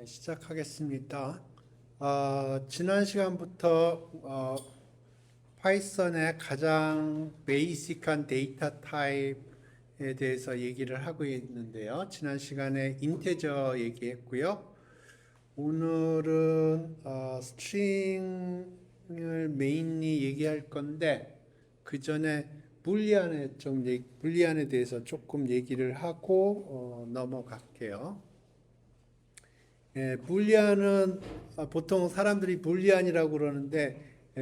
시작하겠습니다. 지난 시간부터 파이썬의 가장 베이직한 데이터 타입에 대해서 얘기를 하고 있는데요. 지난 시간에 인테저 얘기했고요. 오늘은 스트링을 메인리 얘기할 건데 그 전에 불리안에 대해서 조금 얘기를 하고 넘어갈게요. 불리안은 보통 사람들이 불리안이라고 그러는데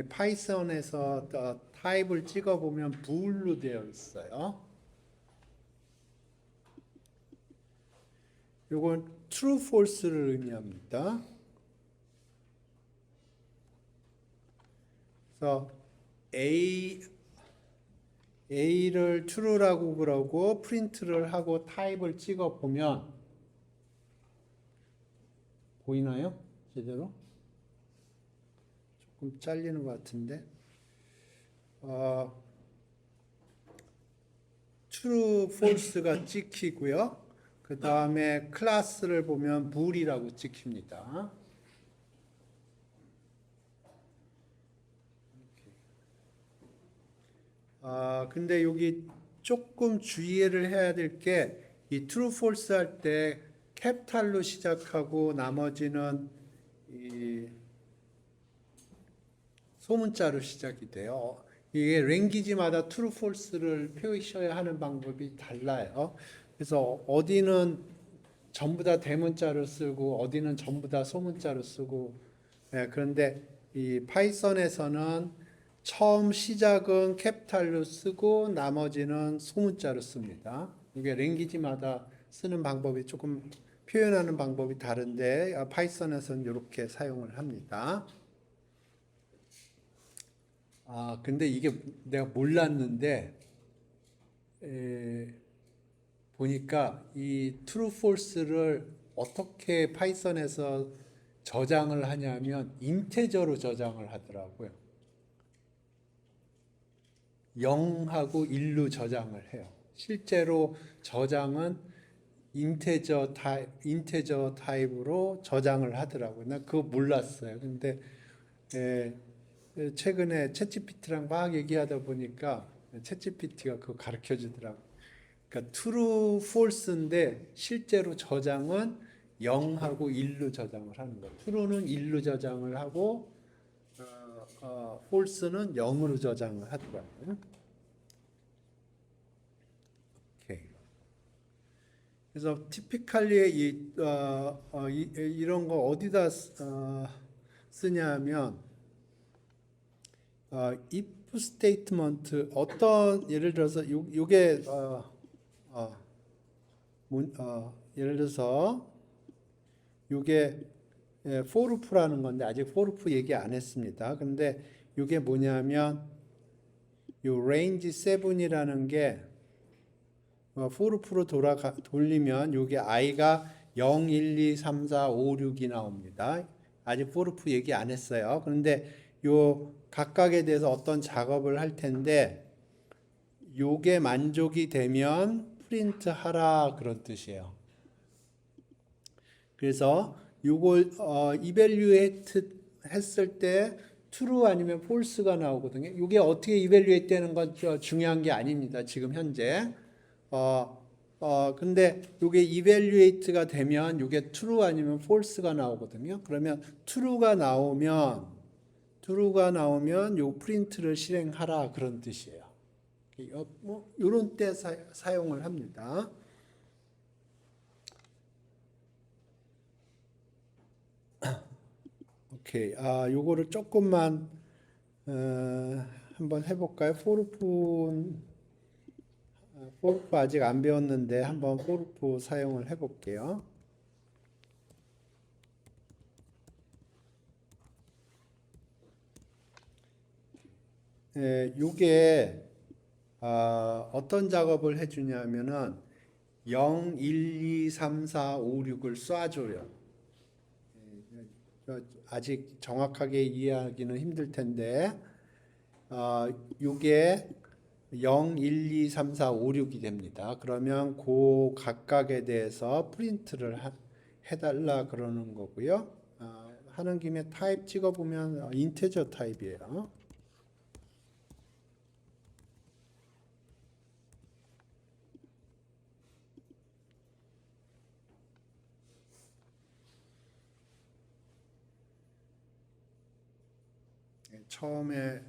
파이썬에서 타입을 찍어보면 불로 되어 있어요. 이건 true, false를 의미합니다. 그래서 A를 true라고 그러고 프린트를 하고 타입을 찍어보면 보이나요? 제대로? 조금 잘리는 것 같은데. true, false가 찍히고요. 그 다음에 클래스를 보면 bool이라고 찍힙니다. 근데 여기 조금 주의를 해야 될 게 이 true, false 할 때 캐피탈로 시작하고 나머지는 이 소문자로 시작이 돼요. 이게 랭귀지마다 true, false를 표시해야 하는 방법이 달라요. 그래서 어디는 전부 다 대문자로 쓰고 어디는 전부 다 소문자로 쓰고 그런데 이 파이썬에서는 처음 시작은 캐피탈로 쓰고 나머지는 소문자로 씁니다. 이게 랭귀지마다 쓰는 방법이 조금 표현하는 방법이 다른데 파이썬에서는 이렇게 사용을 합니다. 근데 이게 내가 몰랐는데 보니까 이 true, false를 어떻게 파이썬에서 저장을 하냐면 인테저로 저장을 하더라고요. 0하고 1로 저장을 해요. 실제로 저장은 인테저 타입으로 저장을 하더라고요. 나 그거 몰랐어요. 근데 최근에 챗GPT랑 막 얘기하다 보니까 챗GPT가 그거 가르쳐 주더라고요. 그러니까 true, false인데 실제로 저장은 0하고 1로 저장을 하는 거예요. true는 1로 저장을 하고 false는 0으로 저장을 하더라고요. 오케이. 그래서 typically 이런 거 어디다 쓰냐면 if statement 어떤 예를 들어서 요게 예를 들어서 요게 for loop라는 건데 아직 for loop 얘기 안 했습니다. 근데 요게 뭐냐면 요 range 7이라는 게 for loop로 돌리면 요게 i가 0, 1, 2, 3, 4, 5, 6이 나옵니다. 아직 for loop 얘기 안 했어요. 그런데 요 각각에 대해서 어떤 작업을 할 텐데 요게 만족이 되면 프린트 하라 그런 뜻이에요. 그래서 요걸 evaluate 했을 때 true 아니면 false가 나오거든요. 이게 어떻게 evaluate 되는 건 중요한 게 아닙니다. 지금 현재. 근데 요게 evaluate가 되면 요게 true 아니면 false가 나오거든요. 그러면 true가 나오면 요 프린트를 실행하라 그런 뜻이에요. 뭐 요런 때 사용을 합니다. 오케이. 요거를 조금만 한번 해볼까요? 포르프 아직 안 배웠는데 한번 포르프 사용을 해볼게요. 요게 어떤 작업을 해주냐면은 0, 1, 2, 3, 4, 5, 6을 쏴줘요. 아직 정확하게 이해하기는 힘들 텐데 요게 0, 1, 2, 3, 4, 5, 6이 됩니다. 그러면 그 각각에 대해서 프린트를 해달라 그러는 거고요. 하는 김에 타입 찍어보면 인테저 타입이에요. 처음에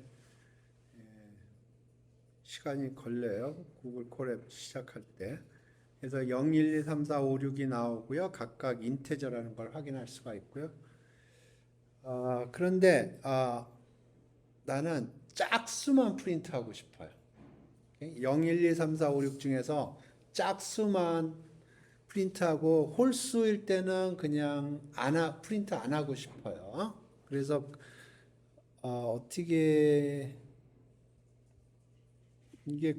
시간이 걸려요. 구글 콜앱 시작할 때. 그래서 0, 1, 2, 3, 4, 5, 6이 나오고요. 각각 인테저라는 걸 확인할 수가 있고요. 그런데 나는 짝수만 프린트하고 싶어요. 0, 1, 2, 3, 4, 5, 6 중에서 짝수만 프린트하고 홀수일 때는 그냥 프린트 안 하고 싶어요. 그래서 어떻게 이게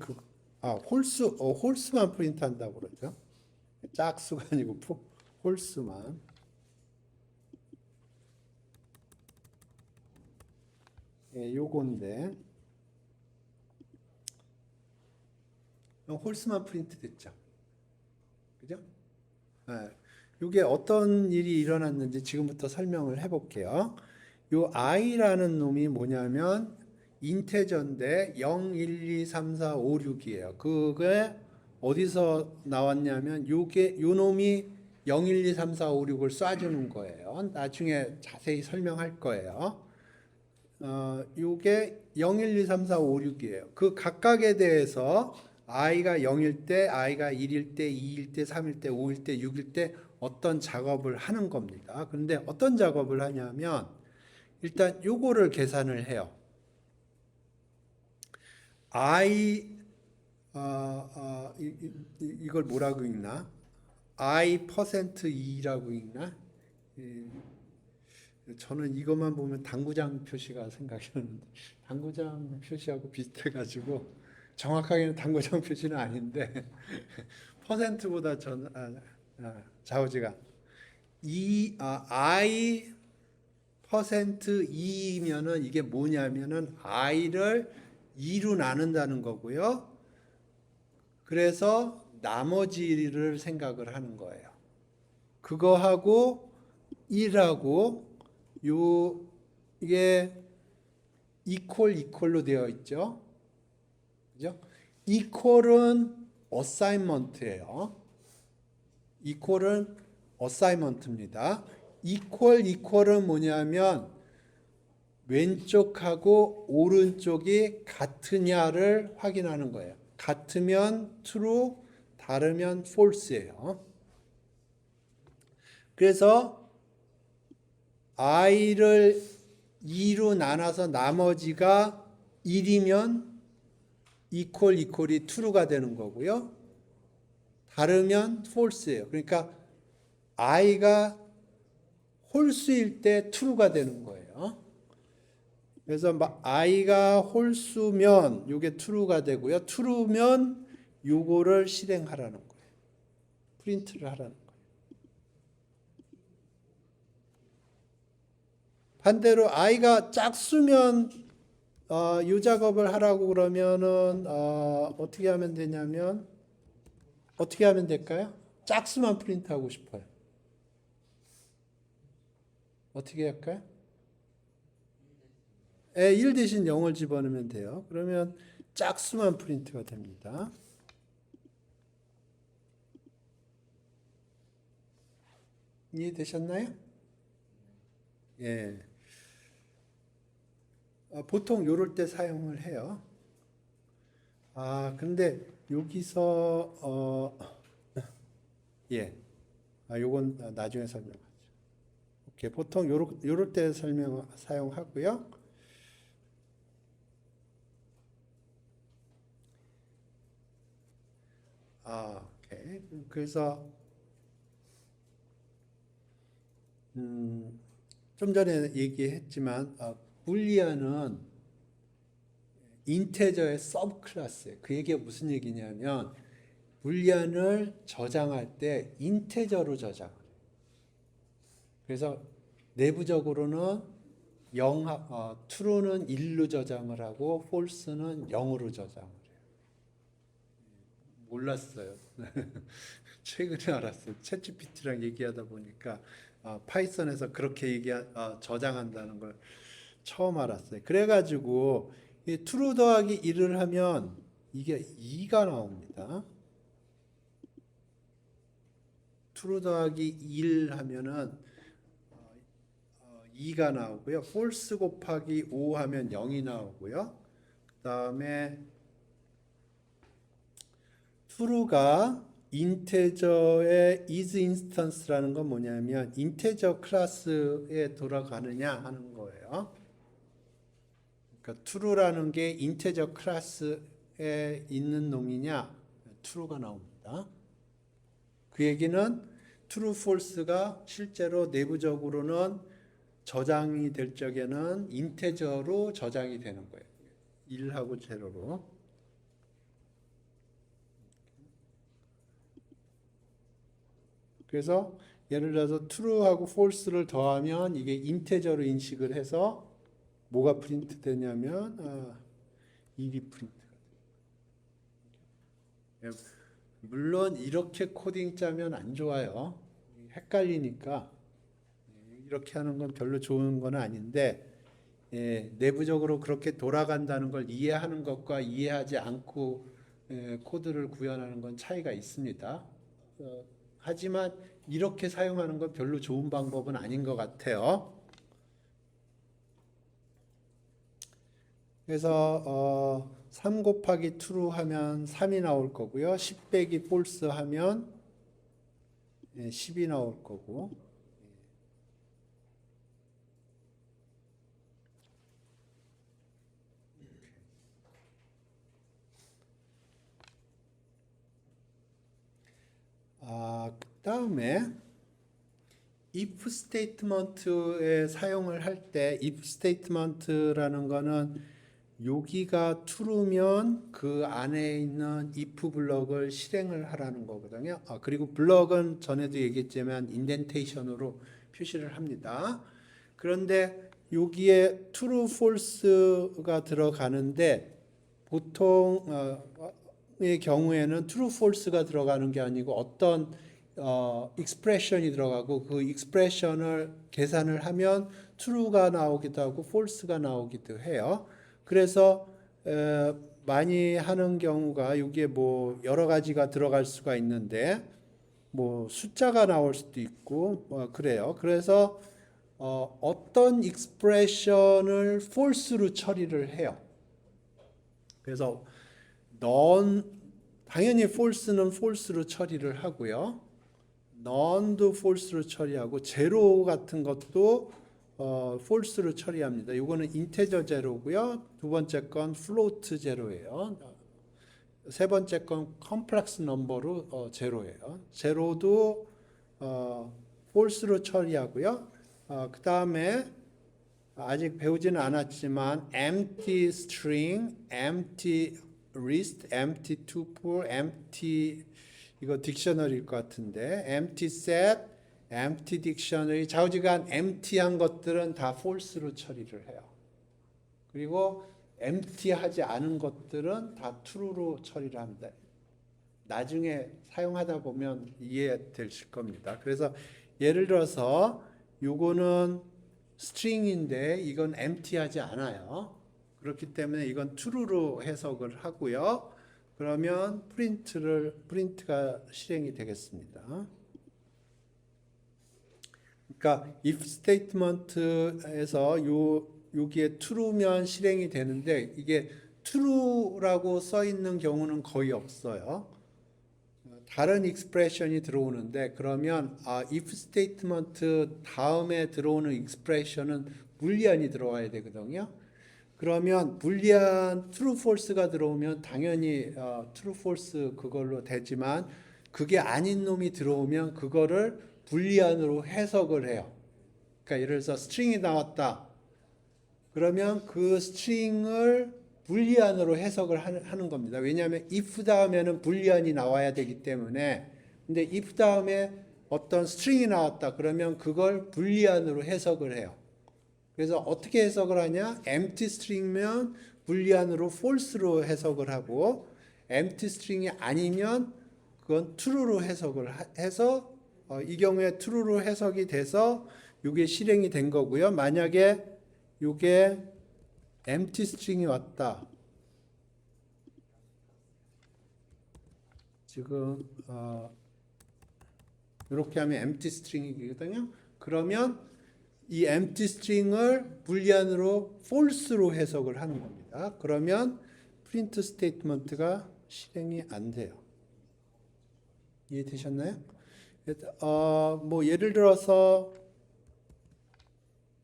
홀수만 프린트한다고 그러죠. 짝수가 아니고 홀수만. 요건데 홀수만 프린트 됐죠. 그죠? 이게 어떤 일이 일어났는지 지금부터 설명을 해볼게요. 요 i라는 놈이 뭐냐면 인테저인데 0, 1, 2, 3, 4, 5, 6이에요. 그게 어디서 나왔냐면 요 놈이 0, 1, 2, 3, 4, 5, 6을 쏴주는 거예요. 나중에 자세히 설명할 거예요. 요게 0, 1, 2, 3, 4, 5, 6이에요. 그 각각에 대해서 i가 0일 때, i가 1일 때, 2일 때, 3일 때, 5일 때, 6일 때 어떤 작업을 하는 겁니다. 그런데 어떤 작업을 하냐면 일단 요거를 계산을 해요. 이걸 뭐라고 읽나? i%e라고 읽나? 저는 이것만 보면 당구장 표시가 생각이 나는데 당구장 표시하고 비슷해가지고 정확하게는 당구장 표시는 아닌데 퍼센트보다 좌우지간 i%e면은 이게 뭐냐면은 i를 2로 나눈다는 거고요. 그래서 나머지를 생각을 하는 거예요. 그거하고 1하고 이게 이퀄로 되어 있죠. 그죠? 이퀄은 어사인먼트예요. 이퀄은 어사인먼트입니다. 이퀄은 뭐냐면 왼쪽하고 오른쪽이 같으냐를 확인하는 거예요. 같으면 true, 다르면 false예요. 그래서 i를 2로 나눠서 나머지가 1이면 이퀄이 true가 되는 거고요. 다르면 false예요. 그러니까 i가 홀수일 때 true가 되는 거예요. 그래서 i가 홀수면 이게 true가 되고요. true면 요거를 실행하라는 거예요. 프린트를 하라는 거예요. 반대로 i가 짝수면 이 작업을 하라고 그러면은 어떻게 하면 되냐면 어떻게 하면 될까요? 짝수만 프린트하고 싶어요. 어떻게 할까요? 1 대신 0을 집어넣으면 돼요. 그러면 짝수만 프린트가 됩니다. 이해되셨나요? 예. 보통 요럴 때 사용을 해요. 근데 여기서 요건 나중에 설명하죠. 오케이. 보통 요럴 때 사용하고요. 오케이. 그래서 좀 전에 얘기했지만 불리언은 인테저의 서브 클래스예요. 그 얘기가 무슨 얘기냐면 불리언을 저장할 때 인테저로 저장을 해요. 그래서 내부적으로는 true는 1로 저장을 하고 false는 0으로 저장을 해요. 몰랐어요. 최근에 알았어요. 챗GPT랑 얘기하다 보니까 파이썬에서 그렇게 저장한다는 걸 처음 알았어요. 그래가지고 이 true 더하기 1을 하면 이게 2가 나옵니다. true 더하기 1 하면은 2가 나오고요. false 곱하기 5 하면 0이 나오고요. 그 다음에 true가 인테저의 is instance라는 건 뭐냐면 인테저 클래스에 돌아가느냐 하는 거예요. 그러니까 true라는 게 인테저 클래스에 있는 놈이냐 true가 나옵니다. 그 얘기는 true, false가 실제로 내부적으로는 저장이 될 적에는 인테저로 저장이 되는 거예요. 1하고 제로로. 그래서 예를 들어서 true하고 false를 더하면 이게 인테저로 인식을 해서 뭐가 프린트 되냐면 1이 프린트가 돼요. 물론 이렇게 코딩 짜면 안 좋아요. 헷갈리니까 이렇게 하는 건 별로 좋은 건 아닌데 내부적으로 그렇게 돌아간다는 걸 이해하는 것과 이해하지 않고 코드를 구현하는 건 차이가 있습니다. 하지만 이렇게 사용하는 건 별로 좋은 방법은 아닌 것 같아요. 그래서 3 곱하기 true 하면 3이 나올 거고요. 10 빼기 false 하면 10이 나올 거고. 그 다음에 if statement에 사용을 할 때 if statement라는 거는 여기가 true면 그 안에 있는 if 블럭을 실행을 하라는 거거든요. 그리고 블럭은 전에도 얘기했지만 인덴테이션으로 표시를 합니다. 그런데 여기에 true, false가 들어가는데 보통 의 경우에는 true, false가 들어가는 게 아니고 어떤 expression이 들어가고 그 expression을 계산을 하면 true가 나오기도 하고 false가 나오기도 해요. 그래서 많이 하는 경우가 여기에 뭐 여러 가지가 들어갈 수가 있는데 뭐 숫자가 나올 수도 있고 그래요. 그래서 어떤 expression을 false로 처리를 해요. 그래서 당연히 false는 false로 처리를 하고요. none도 false로 처리하고 제로 같은 것도 false로 처리합니다. 이거는 integer 제로고요. 두 번째 건 float 제로예요. 세 번째 건 complex number로 제로예요. 제로도 false로 처리하고요. 그 다음에 아직 배우지는 않았지만 empty string, empty list, empty tuple, empty 이거 딕셔너리일 것 같은데 empty set, empty dictionary 좌우지간 empty한 것들은 다 false로 처리를 해요. 그리고 empty하지 않은 것들은 다 true로 처리를 합니다. 나중에 사용하다 보면 이해되실 겁니다. 그래서 예를 들어서 요거는 string인데 이건 empty하지 않아요. 그렇기 때문에 이건 true로 해석을 하고요. 그러면 프린트가 실행이 되겠습니다. 그러니까 if statement에서 여기에 true면 실행이 되는데 이게 true라고 써 있는 경우는 거의 없어요. 다른 expression이 들어오는데 그러면 if statement 다음에 들어오는 expression은 불리안이 들어와야 되거든요. 그러면 불리안 true false가 들어오면 당연히 true false 그걸로 되지만 그게 아닌 놈이 들어오면 그거를 불리안으로 해석을 해요. 그러니까 예를 들어서 string이 나왔다. 그러면 그 string을 불리안으로 해석을 하는 겁니다. 왜냐하면 if 다음에는 불리안이 나와야 되기 때문에. 근데 if 다음에 어떤 string이 나왔다. 그러면 그걸 불리안으로 해석을 해요. 그래서 어떻게 해석을 하냐? empty string면 불리안으로 false로 해석을 하고 empty string이 아니면 그건 true로 해석을 해서 이 경우에 true로 해석이 돼서 이게 실행이 된 거고요. 만약에 이게 empty string이 왔다. 지금 이렇게 하면 empty string이거든요. 그러면 이 empty string을 불리안으로 false로 해석을 하는 겁니다. 그러면 print statement가 실행이 안 돼요. 이해되셨나요? 뭐 예를 들어서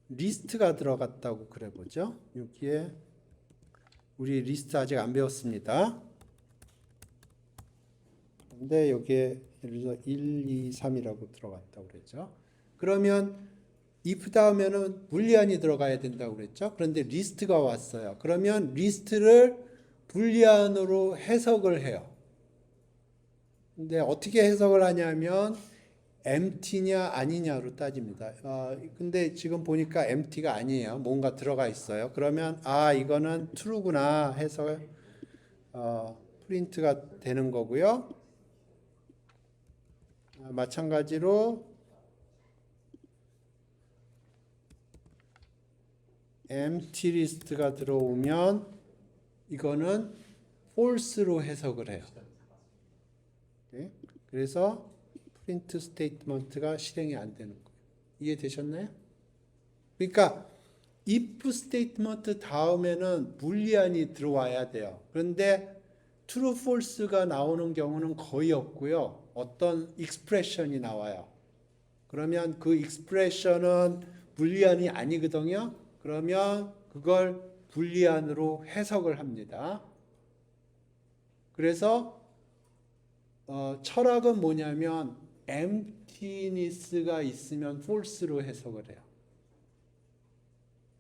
리스트가 들어갔다고 그래 보죠. 여기에 우리 리스트 아직 안 배웠습니다. 근데 여기에 예를 들어서 1, 2, 3이라고 들어갔다고 그랬죠. 그러면 if 다음에는 불리안이 들어가야 된다고 그랬죠. 그런데 리스트가 왔어요. 그러면 리스트를 불리안으로 해석을 해요. 근데 어떻게 해석을 하냐면 empty냐 아니냐로 따집니다. 근데 지금 보니까 empty가 아니에요. 뭔가 들어가 있어요. 그러면 이거는 true구나 해서 프린트가 되는 거고요. 마찬가지로 empty list가 들어오면 이거는 false로 해석을 해요. 네? 그래서 print statement가 실행이 안 되는 거예요. 이해되셨나요? 그러니까 if statement 다음에는 불리안이 들어와야 돼요. 그런데 true, false가 나오는 경우는 거의 없고요. 어떤 expression이 나와요. 그러면 그 expression은 불리안이 아니거든요. 그러면 그걸 불리안으로 해석을 합니다. 그래서 철학은 뭐냐면 emptiness가 있으면 false로 해석을 해요.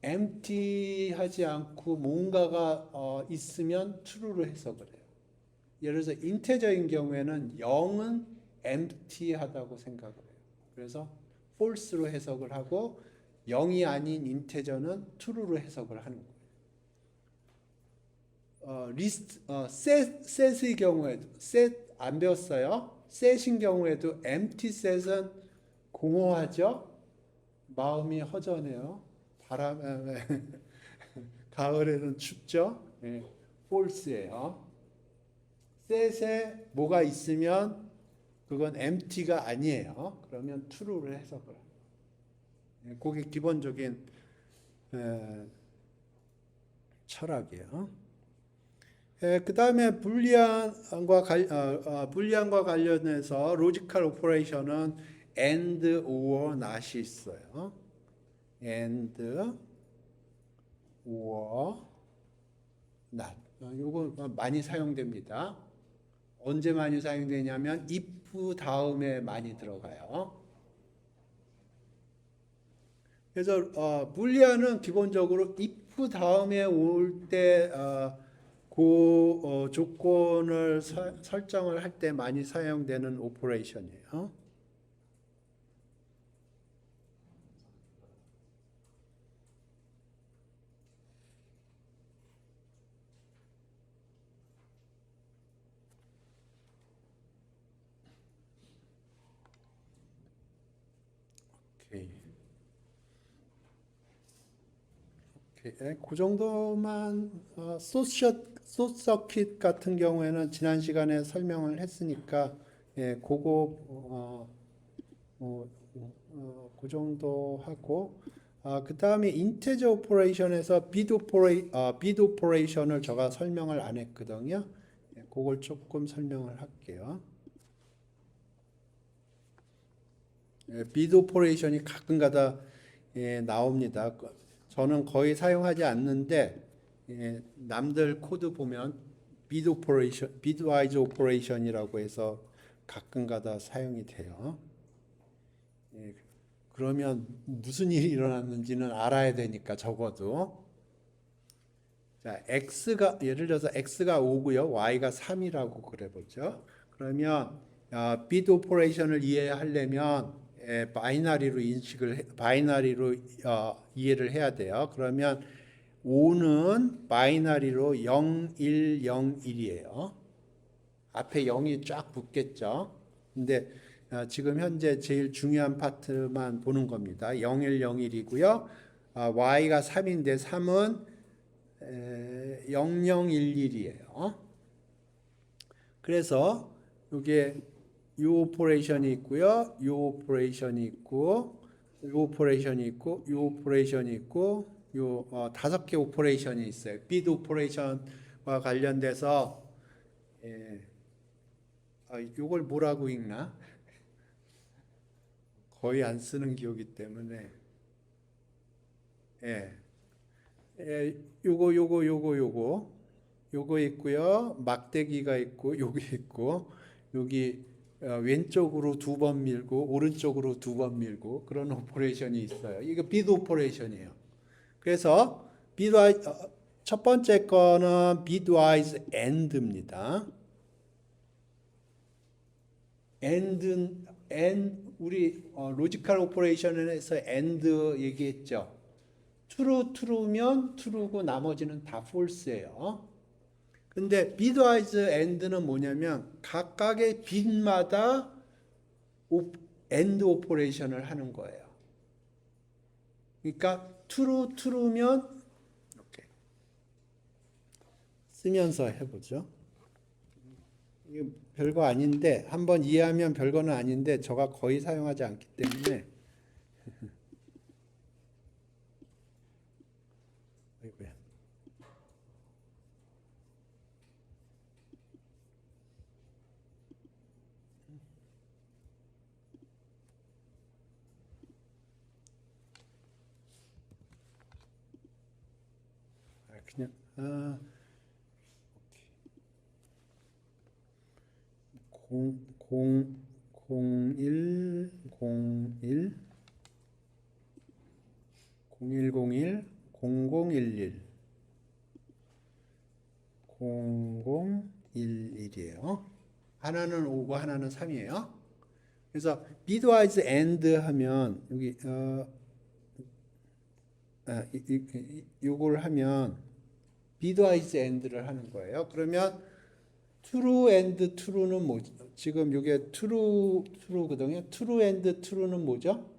empty하지 않고 뭔가가 있으면 true로 해석을 해요. 예를 들어서 인테저인 경우에는 0은 empty하다고 생각을 해요. 그래서 false로 해석을 하고 0이 아닌 인테저는 true로 해석을 하는 거예요. set의 경우에도 set 안 배웠어요. set인 경우에도 empty set은 공허하죠. 마음이 허전해요. 바람에 가을에는 춥죠. 네, false예요. set에 뭐가 있으면 그건 empty가 아니에요. 그러면 true를 해석을 해요. 네, 그게 기본적인 철학이에요. 그 다음에 불리안과 관련해서 로지컬 오퍼레이션은 and, or, not이 있어요. and, or, not. 이거 많이 사용됩니다. 언제 많이 사용되냐면 if 다음에 많이 들어가요. 그래서 불리안은 기본적으로 if 다음에 올 때 그 조건을 설정을 할 때 많이 사용되는 오퍼레이션이에요. 그 정도만 소서킷 같은 경우에는 지난 시간에 설명을 했으니까 그거 그 정도 하고 그 다음에 인테저 오퍼레이션에서 비드 오퍼레이션을 제가 설명을 안 했거든요. 그걸 조금 설명을 할게요. 비드 오퍼레이션이 가끔가다 나옵니다. 저는 거의 사용하지 않는데 남들 코드 보면 비드와이즈 오퍼레이션이라고 해서 가끔가다 사용이 돼요. 그러면 무슨 일이 일어났는지는 알아야 되니까 적어도 자 x가 예를 들어서 x가 5고요, y가 3이라고 그래 보죠. 그러면 비드 오퍼레이션을 이해하려면 바이너리로 이해를 해야 돼요. 그러면 5는 바이너리로 0, 1, 0, 1이에요. 앞에 0이 쫙 붙겠죠. 근데 지금 현재 제일 중요한 파트만 보는 겁니다. 0101이고요. y가 3인데 3은 0011이에요. 그래서 이게 이 오퍼레이션이 있고요. 이 오퍼레이션이 있고 이 오퍼레이션이 있고 이 오퍼레이션이 있고 요 5개 오퍼레이션이 있어요. bid 오퍼레이션과 관련돼서 이걸 뭐라고 읽나? 거의 안 쓰는 기호기 때문에 요거 있고요. 막대기가 있고 여기 있고 여기 왼쪽으로 2번 밀고 오른쪽으로 2번 밀고 그런 오퍼레이션이 있어요. 이거 bid 오퍼레이션이에요. 그래서 첫 번째 거는 bitwise and입니다. 우리 로지컬 오퍼레이션에서 and 얘기했죠. true면 true고 나머지는 다 false예요. 근데 bitwise and는 뭐냐면 각각의 bit마다 and 오퍼레이션을 하는 거예요. 그러니까 true면 이렇게 쓰면서 해보죠. 이게 별거 아닌데 한번 이해하면 별거는 아닌데 저가 거의 사용하지 않기 때문에 그냥 0101 0011 0011이에요. 하나는 5고 하나는 3이에요. 그래서 bitwise and 하면 여기 요걸 하면 bitwise and를 하는 거예요. 그러면 true and true는 뭐죠? 지금 이게 true거든요. true and true는 뭐죠?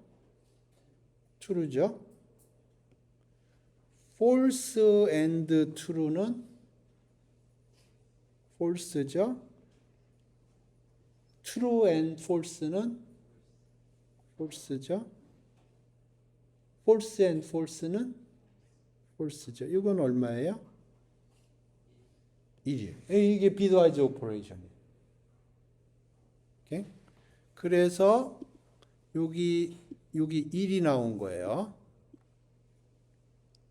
true죠. false and true는 false죠. true and false는 false죠. false and false는 false죠. 이건 얼마예요? 1이에요. 이게 bitwise operation이에요. 오케이? 그래서 여기 1이 나온 거예요.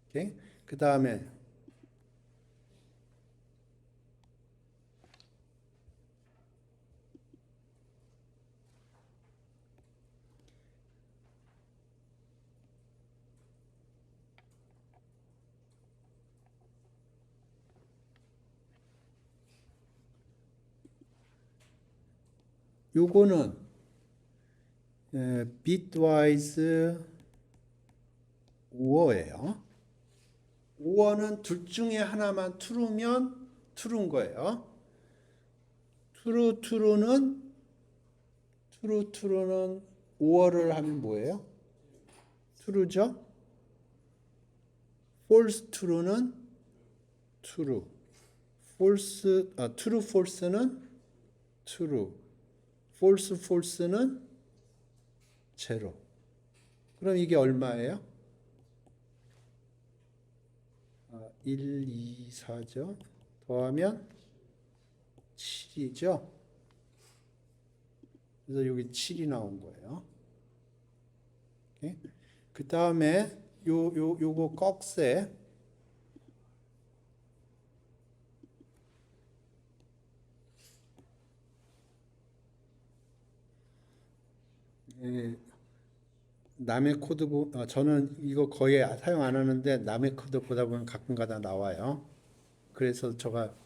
오케이? 그 다음에 요거는 bitwise or예요. or는 둘 중에 하나만 true면 true인 거예요. true는 or를 하면 뭐예요? true죠. false true는 true. true false는 true. false false는 제로. 그럼 이게 얼마예요? 1, 2, 4죠. 더하면 7이죠. 그래서 여기 7이 나온 거예요. 그 다음에 요거 꺽쇠 남의 코드 저는 이거 거의 사용 안 하는데 남의 코드 보다 보면 가끔가다 나와요. 그래서 제가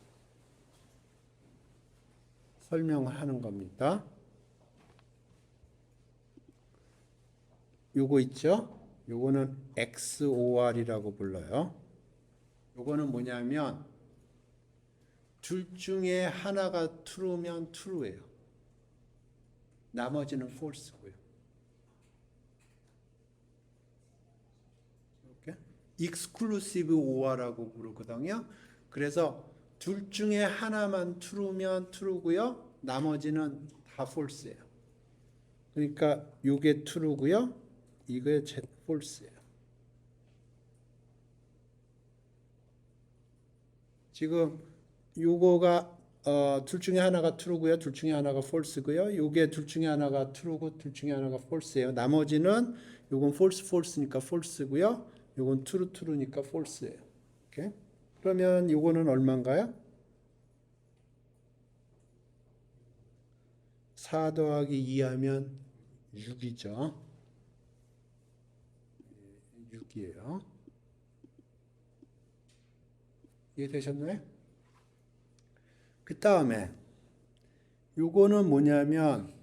설명을 하는 겁니다. 요거 있죠? 요거는 XOR이라고 불러요. 요거는 뭐냐면 둘 중에 하나가 true면 true예요. 나머지는 false고요. 이렇게 exclusive or라고 부르거든요. 그래서 둘 중에 하나만 true면 true고요. 나머지는 다 false예요. 그러니까 이게 true고요. 이게 false예요. 지금 요거가 둘 중에 하나가 true고요. 둘 중에 하나가 false고요. 요게 둘 중에 하나가 true고 둘 중에 하나가 false예요. 나머지는 요건 false니까 false고요. 요건 true니까 false예요. 오케이? 그러면 요거는 얼마인가요? 4 더하기 2 하면 6이죠. 6이에요. 이해되셨나요? 그 다음에 요거는 뭐냐면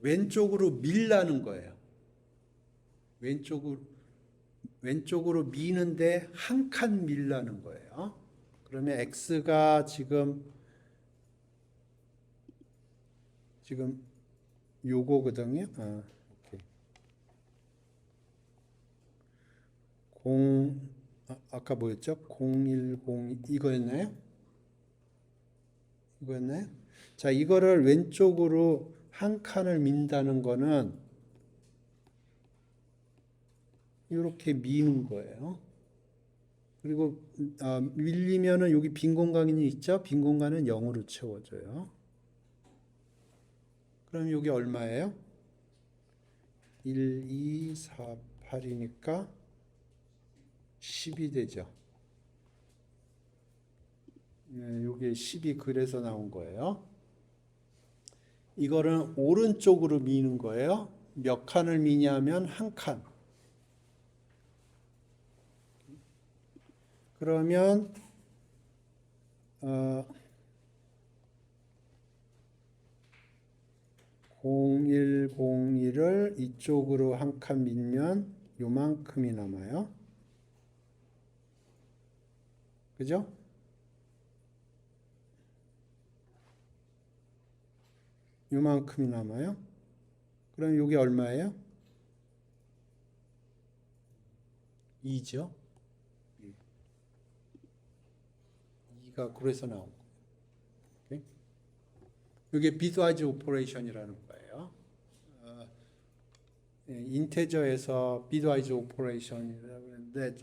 왼쪽으로 밀라는 거예요. 왼쪽으로 미는데 한 칸 밀라는 거예요. 그러면 x가 지금 요거거든요. 아까 뭐였죠? 0102 이거였나요? 자, 이거를 왼쪽으로 한 칸을 민다는 거는 이렇게 미는 거예요. 그리고 밀리면은 여기 빈 공간이 있죠? 빈 공간은 0으로 채워져요. 그럼 여기 얼마예요? 1, 2, 4, 8이니까 10이 되죠. 요게 10이 그래서 나온 거예요. 이거는 오른쪽으로 미는 거예요. 몇 칸을 미냐면 한 칸. 그러면 0101을 이쪽으로 한 칸 밀면 요만큼이 남아요. 그죠? 요만큼이 남아요. 그럼 요게 얼마예요? 2죠. 2가 그래서 나온 거예요. 이게 비트와이즈 오퍼레이션이라는 거예요. 인테저에서 비트와이즈 오퍼레이션이라고 하는데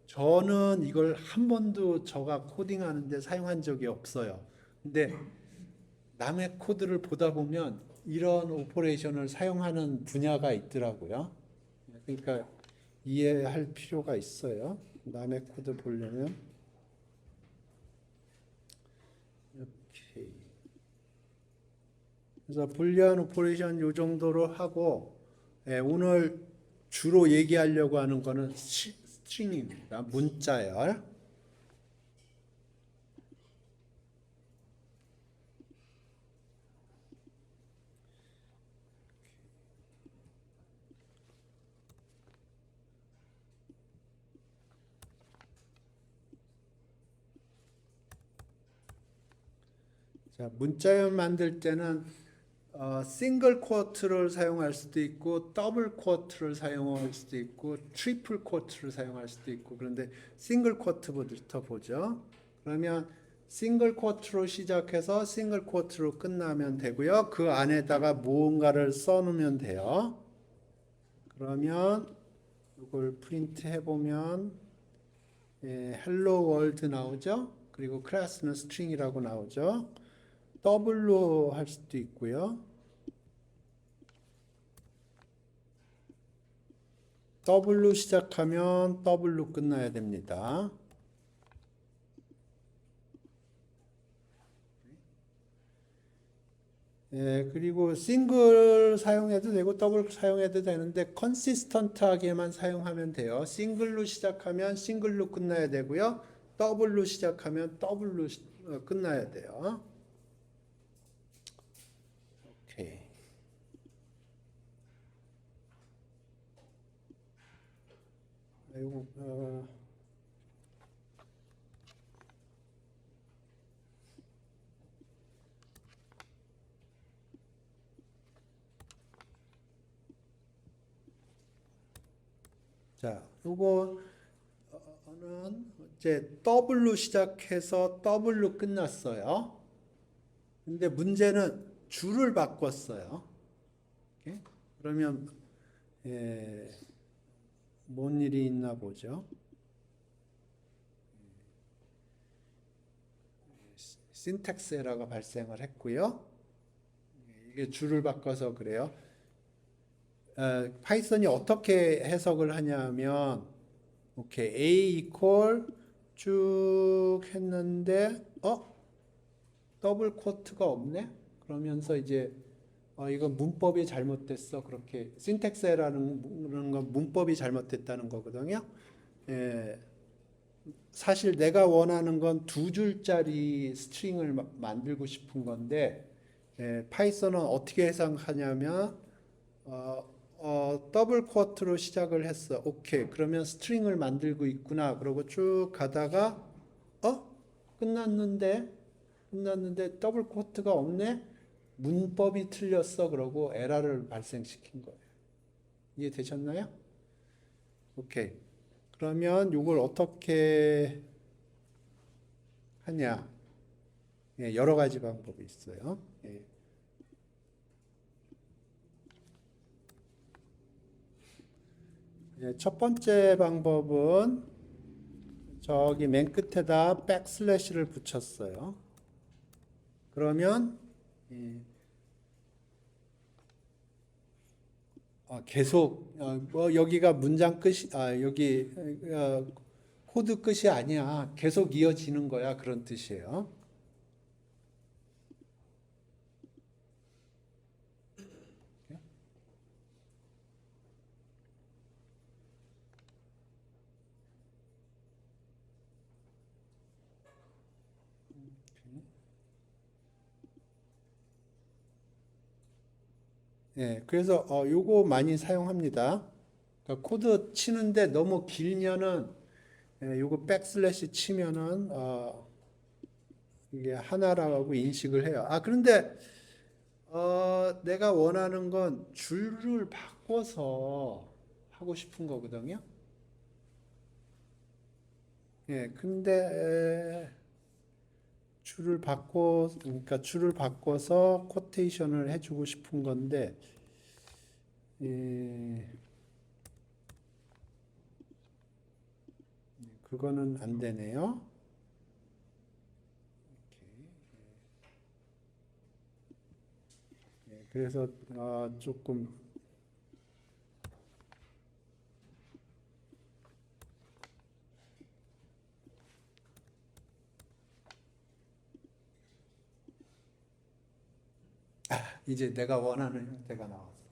저는 이걸 한 번도 저가 코딩하는데 사용한 적이 없어요. 근데 남의 코드를 보다 보면 이런 오퍼레이션을 사용하는 분야가 있더라고요. 그러니까 이해할 필요가 있어요. 남의 코드 보려면. 이렇게. 그래서 불리한 오퍼레이션 요 정도로 하고 오늘 주로 얘기하려고 하는 거는 스트링입니다. 문자열. 자, 문자열 만들 때는 싱글 쿼트를 사용할 수도 있고 더블 쿼트를 사용할 수도 있고 트리플 쿼트를 사용할 수도 있고 그런데 싱글 쿼트부터 보죠. 그러면 싱글 쿼트로 시작해서 싱글 쿼트로 끝나면 되고요. 그 안에다가 무언가를 써놓으면 돼요. 그러면 이걸 프린트 해보면 hello world 나오죠. 그리고 클래스는 string이라고 나오죠. 더블로 할 수도 있고요. 더블로 시작하면 더블로 끝나야 됩니다. 그리고 싱글 사용해도 되고 더블 사용해도 되는데 컨시스턴트하게만 사용하면 돼요. 싱글로 시작하면 싱글로 끝나야 되고요. 더블로 시작하면 더블로 끝나야 돼요. 오케이. 자, 요거는 이제 W로 시작해서 W로 끝났어요. 근데 문제는 줄을 바꿨어요. 오케이? 그러면 뭔 일이 있나 보죠. 신텍스 에러가 발생을 했고요. 이게 줄을 바꿔서 그래요. 파이썬이 어떻게 해석을 하냐면, 오케이, A 이퀄 쭉 했는데, 더블 코트가 없네? 그러면서 이제, 이건 문법이 잘못됐어. 그렇게, 신텍스라는 건 문법이 잘못됐다는 거거든요. 예, 사실 내가 원하는 건 두 줄짜리 스트링을 만들고 싶은 건데, 파이썬은 어떻게 해석하냐면, 더블 쿼트로 시작을 했어. 오케이. 그러면 스트링을 만들고 있구나. 그러고 쭉 가다가, 어? 끝났는데 더블 쿼트가 없네? 문법이 틀렸어. 그러고 에러를 발생시킨 거예요. 이해되셨나요? 오케이. 그러면 이걸 어떻게 하냐? 여러 가지 방법이 있어요. 첫 번째 방법은 저기 맨 끝에다 백슬래시를 붙였어요. 그러면 계속 뭐 여기가 문장 끝이 여기 코드 끝이 아니야. 계속 이어지는 거야. 그런 뜻이에요. 그래서 요거 많이 사용합니다. 그러니까 코드 치는데 너무 길면은 요거 백슬래시 치면은 이게 하나라고 인식을 해요. 그런데 내가 원하는 건 줄을 바꿔서 하고 싶은 거거든요. 근데 그러니까 줄을 바꿔서 코테이션을 해주고 싶은 건데, 그거는 안 되네요. 그래서 조금 이제 내가 원하는 형태가 나왔어.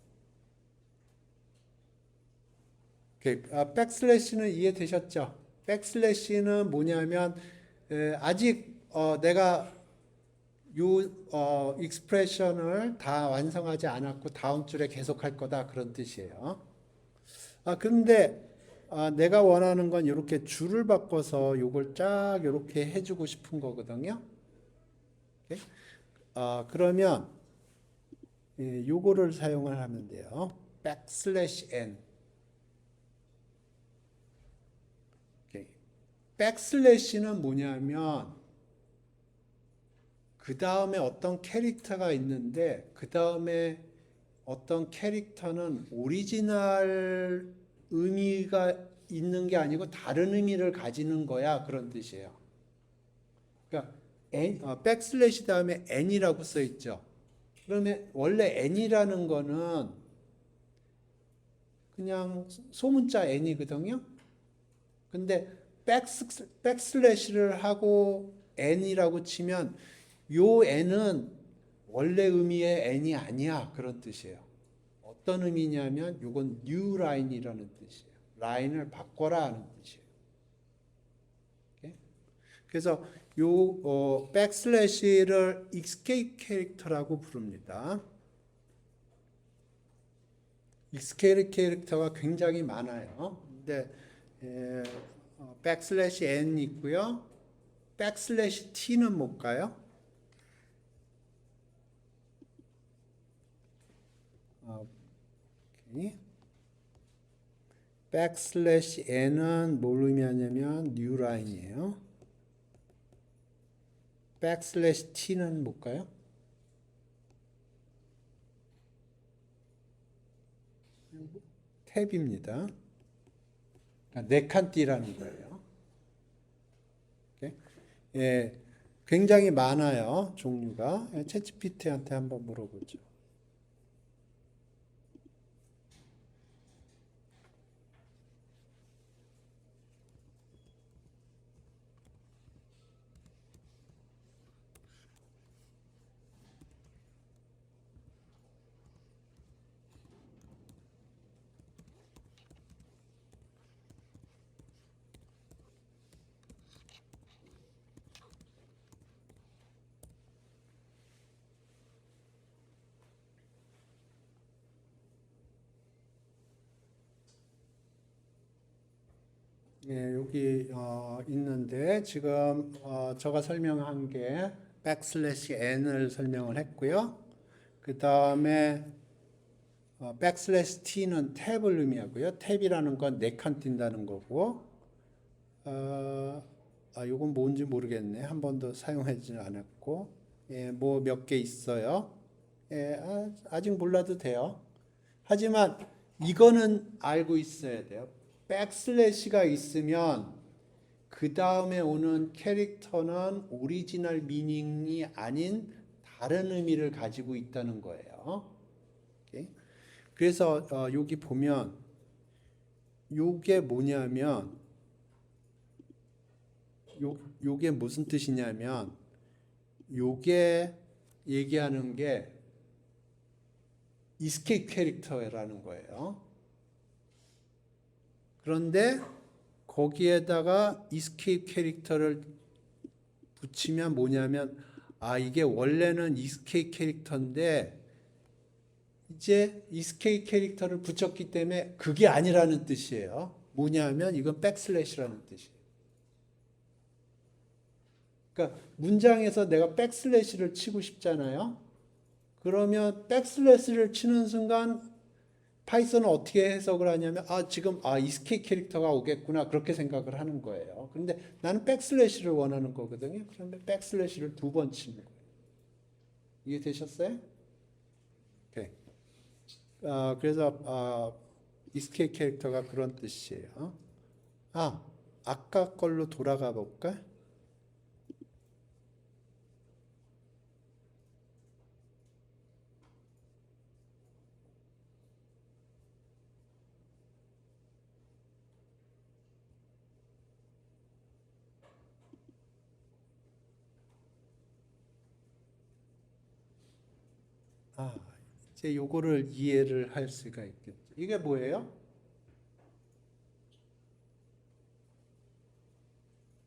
오케이. 백슬래시는 이해되셨죠? 백슬래시는 뭐냐면 아직 내가 익스프레션을 다 완성하지 않았고 다음 줄에 계속할 거다 그런 뜻이에요. 근데 내가 원하는 건 이렇게 줄을 바꿔서 요걸 쫙 이렇게 해주고 싶은 거거든요. 오케이? 그러면 요거를 사용을 하면 돼요. 백슬래시 n. 오케이. 백슬래시는 뭐냐면 그 다음에 어떤 캐릭터가 있는데 그 다음에 어떤 캐릭터는 오리지널 의미가 있는 게 아니고 다른 의미를 가지는 거야. 그런 뜻이에요. 그러니까 백슬래시 다음에 n이라고 써 있죠. 그러면 원래 n이라는 거는 그냥 소문자 n이거든요. 근데 백슬래시를 하고 n이라고 치면 요 n은 원래 의미의 n이 아니야. 그런 뜻이에요. 어떤 의미냐면 이건 new line이라는 뜻이에요. 라인을 바꿔라 하는 뜻이에요. 오케이? 그래서 요 백슬래시를 escape 캐릭터라고 부릅니다. escape 캐릭터가 굉장히 많아요. 근데 백슬래시 n 있고요. 백슬래시 t는 뭘까요? 오케이. 백슬래시 n은 뭘 의미하냐면 new line이에요. 백슬래시 t는 뭘까요? 탭입니다. 네 칸 띠라는 거예요. 예, 굉장히 많아요. 종류가. 챗GPT한테 한번 물어보죠. 예, 여기 있는데 지금 제가 설명한 게 백슬래시 n을 설명을 했고요. 그 다음에 백슬래시 t는 탭을 의미하고요. 탭이라는 건 네 칸 띈다는 거고, 이건 뭔지 모르겠네. 한 번도 사용하지 않았고, 예, 뭐 몇 개 있어요. 예, 아직 몰라도 돼요. 하지만 이거는 알고 있어야 돼요. 백슬래시가 있으면 그 다음에 오는 캐릭터는 오리지널 미닝이 아닌 다른 의미를 가지고 있다는 거예요. 오케이? 그래서 여기 보면 요게 뭐냐면 요게 무슨 뜻이냐면 요게 얘기하는 게 이스케이프 캐릭터라는 거예요. 그런데 거기에다가 이스케이프 캐릭터를 붙이면 뭐냐면 이게 원래는 이스케이프 캐릭터인데 이제 이스케이프 캐릭터를 붙였기 때문에 그게 아니라는 뜻이에요. 뭐냐면 이건 백슬래시라는 뜻이에요. 그러니까 문장에서 내가 백슬래시를 치고 싶잖아요. 그러면 백슬래시를 치는 순간 파이썬은 어떻게 해석을 하냐면 지금 이스케이프 캐릭터가 오겠구나 그렇게 생각을 하는 거예요. 그런데 나는 백슬래시를 원하는 거거든요. 그런데 백슬래시를 두 번 치는 거예요. 이해되셨어요? 오케이. 그래서 이스케이프 캐릭터가 그런 뜻이에요. 아까 걸로 돌아가 볼까? 이제 요거를 이해를 할 수가 있겠죠. 이게 뭐예요?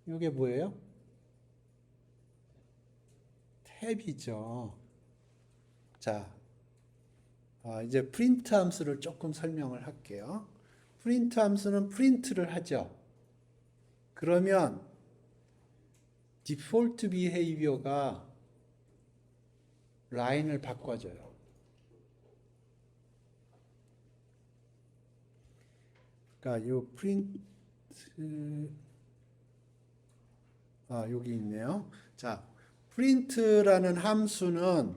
이게 뭐예요? 탭이죠. 자, 이제 프린트 함수를 조금 설명을 할게요. 프린트 함수는 프린트를 하죠. 그러면 디폴트 비헤이비어가 라인을 바꿔줘요. 그러니까 요 프린트 여기 있네요. 자, 프린트라는 함수는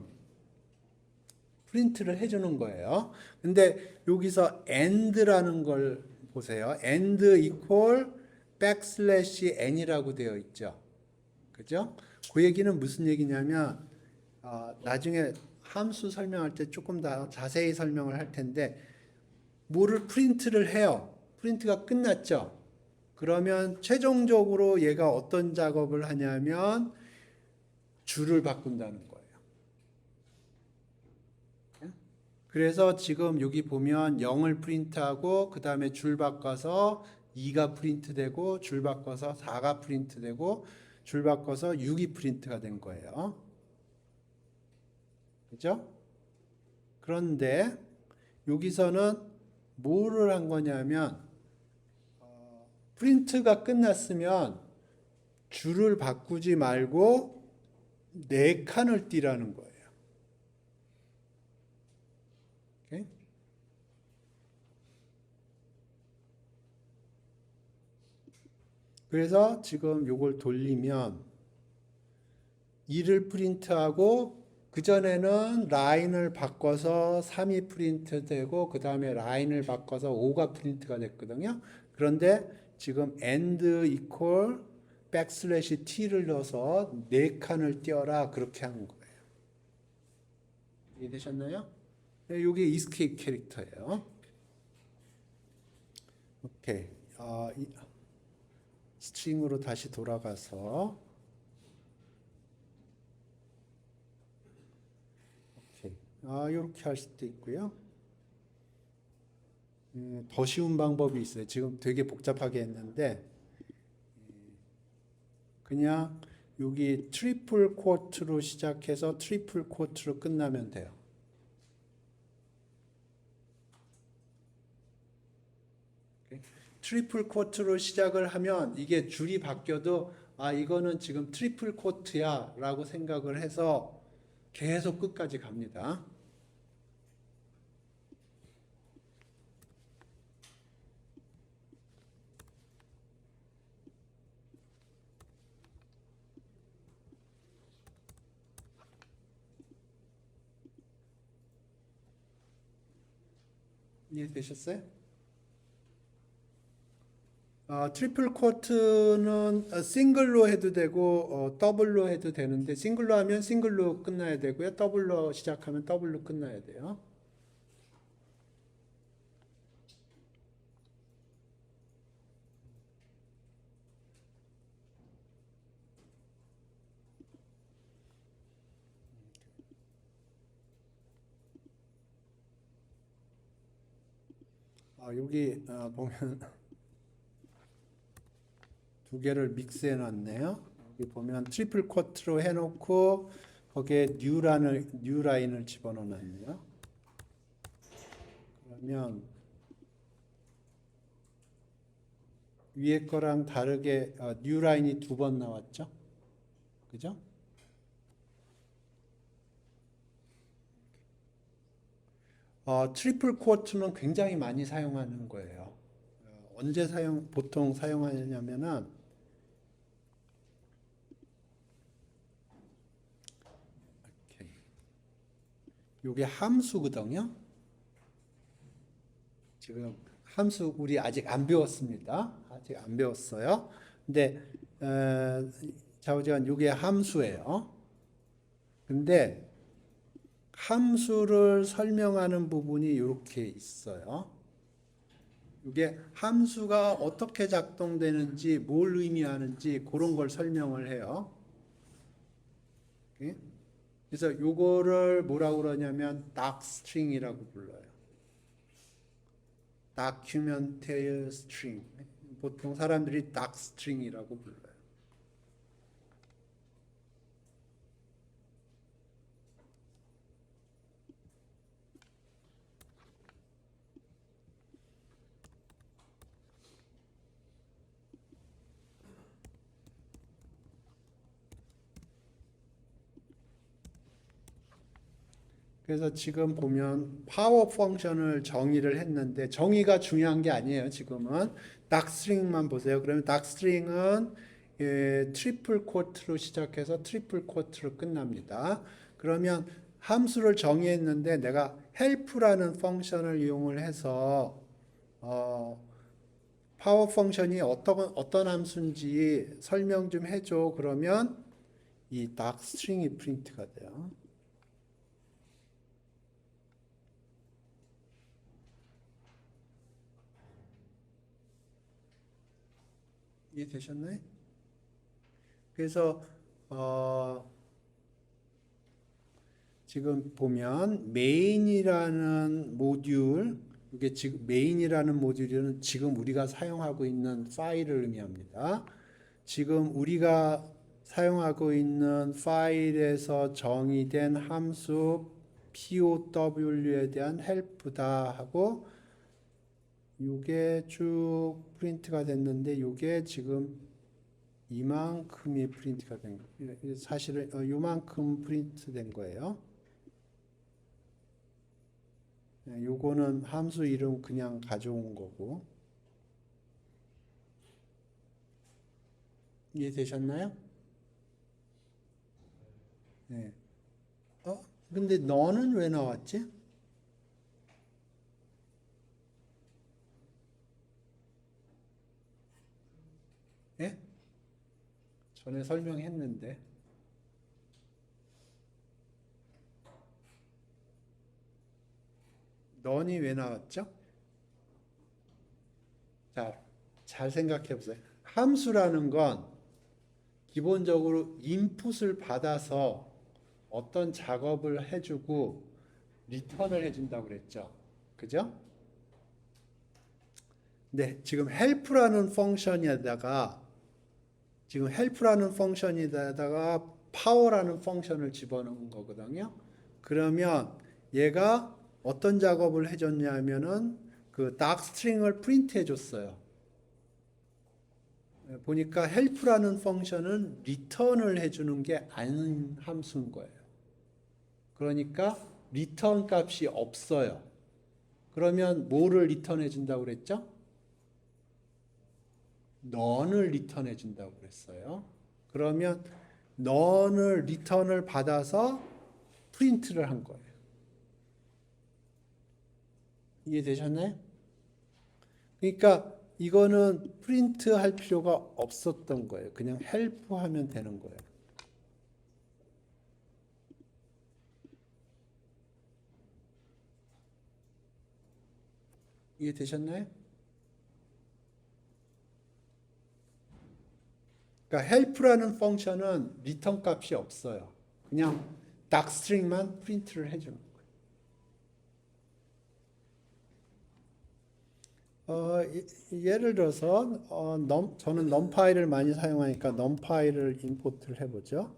프린트를 해주는 거예요. 근데 여기서 and라는 걸 보세요. and equal backslash n이라고 되어 있죠. 그죠? 그 얘기는 무슨 얘기냐면 나중에 함수 설명할 때 조금 더 자세히 설명을 할 텐데 뭐를 프린트를 해요. 프린트가 끝났죠. 그러면 최종적으로 얘가 어떤 작업을 하냐면 줄을 바꾼다는 거예요. 그래서 지금 여기 보면 0을 프린트하고 그 다음에 줄 바꿔서 2가 프린트되고 줄 바꿔서 4가 프린트되고 줄 바꿔서 6이 프린트가 된 거예요. 그죠? 그런데 여기서는 뭐를 한 거냐면 프린트가 끝났으면 줄을 바꾸지 말고 4칸을 띄라는 거예요. 오케이? 그래서 지금 요걸 돌리면 2를 프린트하고 그전에는 라인을 바꿔서 3이 프린트되고 그 다음에 라인을 바꿔서 5가 프린트가 됐거든요. 그런데 지금 and equal 백슬래시 t를 넣어서 4칸을 띄어라 그렇게 한 거예요. 이해되셨나요? 이게 이스케이프 캐릭터예요. 오케이. 스트링으로 다시 돌아가서 오케이. 이렇게 할 수도 있고요. 더 쉬운 방법이 있어요. 지금 되게 복잡하게 했는데 그냥 여기 트리플 쿼트로 시작해서 트리플 쿼트로 끝나면 돼요. 트리플 쿼트로 시작을 하면 이게 줄이 바뀌어도 이거는 지금 트리플 쿼트야 라고 생각을 해서 계속 끝까지 갑니다. 이해되셨어요? 트리플 쿼트는 싱글로 해도 되고 더블로 해도 되는데 싱글로 하면 싱글로 끝나야 되고요. 더블로 시작하면 더블로 끝나야 돼요. 여기 보면 두 개를 믹스해 놨네요. 여기 보면 트리플 쿼트로 해놓고 거기에 뉴 라인을 집어넣어 놨네요. 그러면 위에 거랑 다르게 뉴 라인이 2번 나왔죠? 그죠? 트리플 쿼트는 굉장히 많이 사용하는 거예요. 언제 보통 사용하냐면은 이게 함수거든요. 지금 함수 우리 아직 안 배웠습니다. 아직 안 배웠어요. 근데 좌우지간 이게 함수예요. 근데 함수를 설명하는 부분이 이렇게 있어요. 이게 함수가 어떻게 작동되는지 뭘 의미하는지 그런 걸 설명을 해요. 그래서 요거를 뭐라고 그러냐면 docstring이라고 불러요. documentary string. 보통 사람들이 docstring이라고 불러요. 그래서 지금 보면 파워 펑션을 정의를 했는데 정의가 중요한 게 아니에요. 지금은 닥스트링만 보세요. 그러면 닥스트링은 트리플 쿼트로 시작해서 트리플 쿼트로 끝납니다. 그러면 함수를 정의했는데 내가 help라는 펑션을 이용을 해서 파워 펑션이 어떤 함수인지 설명 좀 해줘. 그러면 이 닥스트링이 프린트가 돼요. 이해되셨나요? 그래서 지금 보면 메인이라는 모듈, 이게 지금 메인이라는 모듈은 지금 우리가 사용하고 있는 파일을 의미합니다. 지금 우리가 사용하고 있는 파일에서 정의된 함수 POW에 대한 help다 하고 이게 쭉 프린트가 됐는데 이게 지금 이만큼이 프린트가 된 거예요. 사실은 이만큼 프린트 된 거예요. 요거는 함수 이름 그냥 가져온 거고 이해되셨나요? 네. 근데 너는 왜 나왔지? 예? 전에 설명했는데. 넌이 왜 나왔죠? 자, 잘 생각해 보세요. 함수라는 건 기본적으로 인풋을 받아서 어떤 작업을 해주고 리턴을 해준다고 그랬죠. 그죠? 네, 지금 help라는 펑션에다가 power라는 펑션을 집어넣은 거거든요. 그러면 얘가 어떤 작업을 해줬냐면은 그 docstring을 프린트 해줬어요. 보니까 help라는 펑션은 리턴을 해주는 게 아닌 함수인 거예요. 그러니까 리턴 값이 없어요. 그러면 뭐를 리턴해 준다고 그랬죠? 넌을 리턴해 준다고 그랬어요. 그러면 넌을 리턴을 받아서 프린트를 한 거예요. 이해되셨나요? 그러니까 이거는 프린트 할 필요가 없었던 거예요. 그냥 헬프 하면 되는 거예요. 이해되셨나요? 그러니까 help라는 펑션은 리턴 값이 없어요. 그냥 docstring만 프린트를 해주는 거예요. 예를 들어서 저는 numpy를 많이 사용하니까 numpy를 임포트를 해보죠.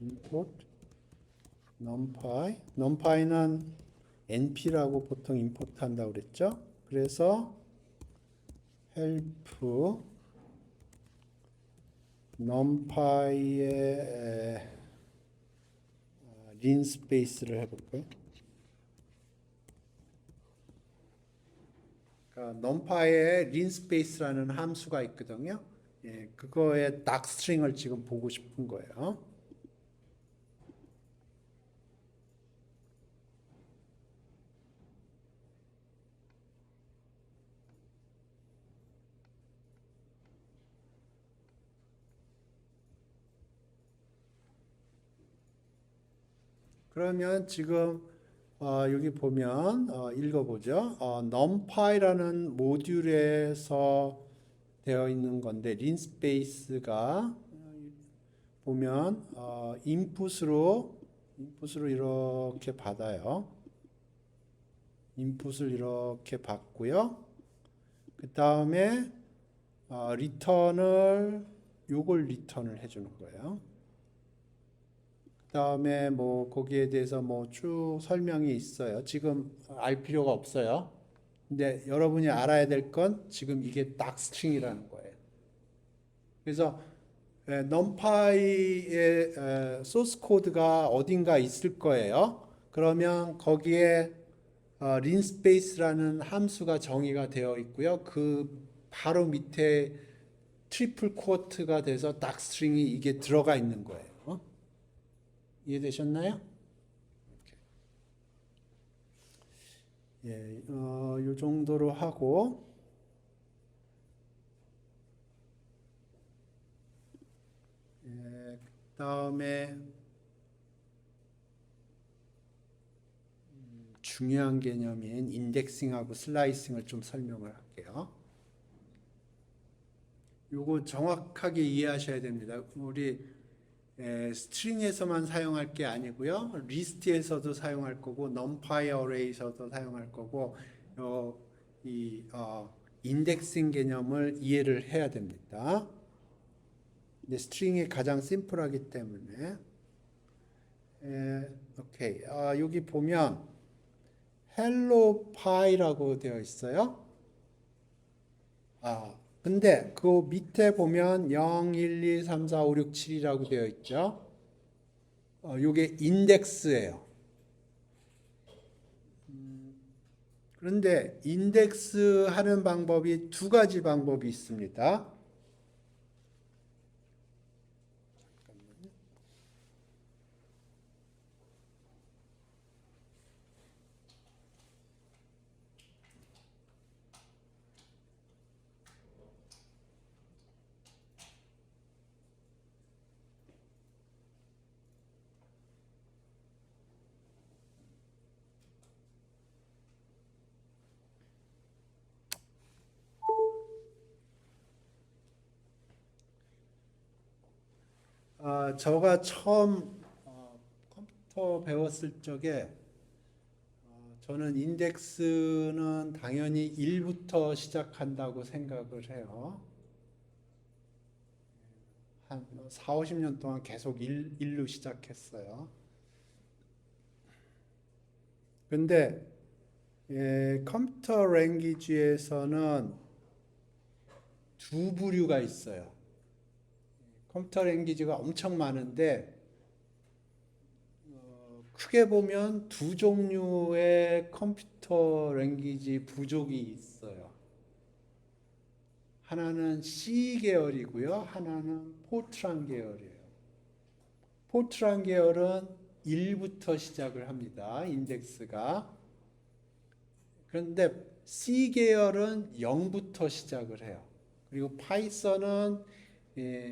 import numpy는 np라고 보통 임포트 한다고 그랬죠. 그래서 help numpy의 linspace를 해볼까요? 그러니까 numpy에 linspace라는 함수가 있거든요. 예, 그거의 docstring을 지금 보고 싶은 거예요. 그러면 지금 여기 보면 읽어보죠. numpy라는 모듈에서 되어 있는 건데 linspace가 보면 인풋으로 이렇게 받아요. 인풋을 이렇게 받고요. 그 다음에 리턴을 요걸 리턴을 해주는 거예요. 그 다음에 뭐 거기에 대해서 뭐 쭉 설명이 있어요. 지금 알 필요가 없어요. 근데 여러분이 알아야 될 건 지금 이게 docstring이라는 거예요. 그래서 numpy의 소스 코드가 어딘가 있을 거예요. 그러면 거기에 linspace라는 함수가 정의가 되어 있고요. 그 바로 밑에 트리플 쿼트가 돼서 docstring이 이게 들어가 있는 거예요. 이해되셨나요? 예, 요 정도로 하고 그다음에 중요한 개념인 인덱싱하고 슬라이싱을 좀 설명을 할게요. 요거 정확하게 이해하셔야 됩니다. 우리 스트링에서만 사용할 게 아니고요. 리스트에서도 사용할 거고 numpy array에서도 사용할 거고 이 인덱싱 개념을 이해를 해야 됩니다. 근데 스트링이 가장 심플하기 때문에 오케이. 여기 보면 hello py라고 되어 있어요. 근데 그 밑에 보면 0, 1, 2, 3, 4, 5, 6, 7이라고 되어 있죠. 요게 인덱스예요. 그런데 인덱스 하는 방법이 두 가지 방법이 있습니다. 제가 처음 컴퓨터 배웠을 적에 저는 인덱스는 당연히 1부터 시작한다고 생각을 해요. 한 4, 50년 동안 계속 1로 시작했어요. 근데 컴퓨터 랭귀지에서는 두 부류가 있어요. 컴퓨터 랭귀지가 엄청 많은데 크게 보면 두 종류의 컴퓨터 랭귀지 부족이 있어요. 하나는 C 계열이고요. 하나는 포트란 계열이에요. 포트란 계열은 1부터 시작을 합니다. 인덱스가. 그런데 C 계열은 0부터 시작을 해요. 그리고 파이썬은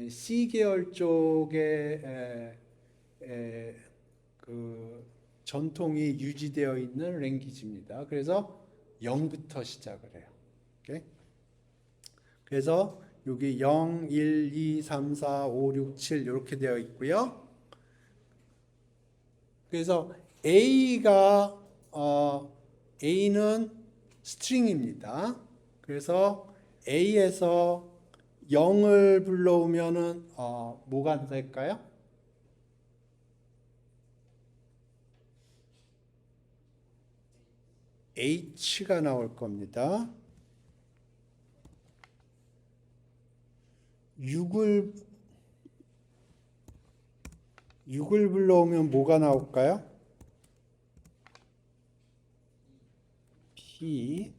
C 계열 쪽에 그 전통이 유지되어 있는 랭귀지입니다. 그래서 0부터 시작을 해요. 오케이? 그래서 여기 0, 1, 2, 3, 4, 5, 6, 7 이렇게 되어 있고요. 그래서 A는 스트링입니다. 그래서 A에서 0을 불러오면은 뭐가 될까요? H가 나올 겁니다. 6을 불러오면 뭐가 나올까요? P.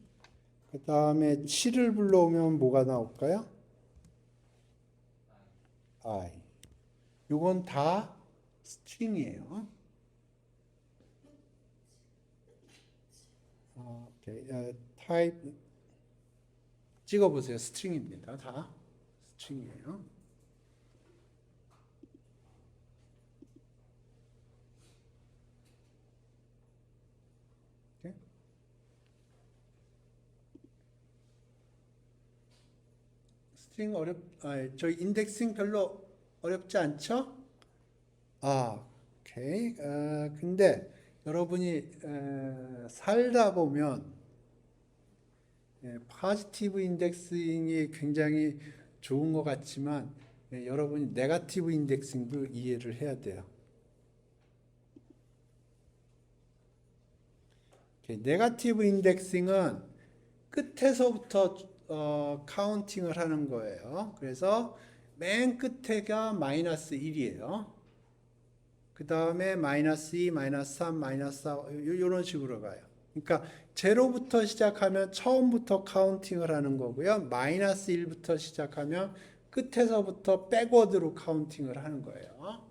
그 다음에 7을 불러오면 뭐가 나올까요? I. 이건 다 스트링이에요. 오케이. 타입 찍어보세요. 스트링입니다. 다 스트링이에요. 오케이. 스트링 저희 인덱싱 별로 어렵지 않죠? 오케이. 근데 여러분이 살다 보면 포지티브 인덱싱이 굉장히 좋은 것 같지만 여러분이 네거티브 인덱싱도 이해를 해야 돼요. 네거티브 인덱싱은 끝에서부터 카운팅을 하는 거예요. 그래서 맨 끝에가 마이너스 1이에요. 그 다음에 마이너스 2, 마이너스 3, 마이너스 4 이런 식으로 가요. 그러니까 제로부터 시작하면 처음부터 카운팅을 하는 거고요. 마이너스 1부터 시작하면 끝에서부터 백워드로 카운팅을 하는 거예요.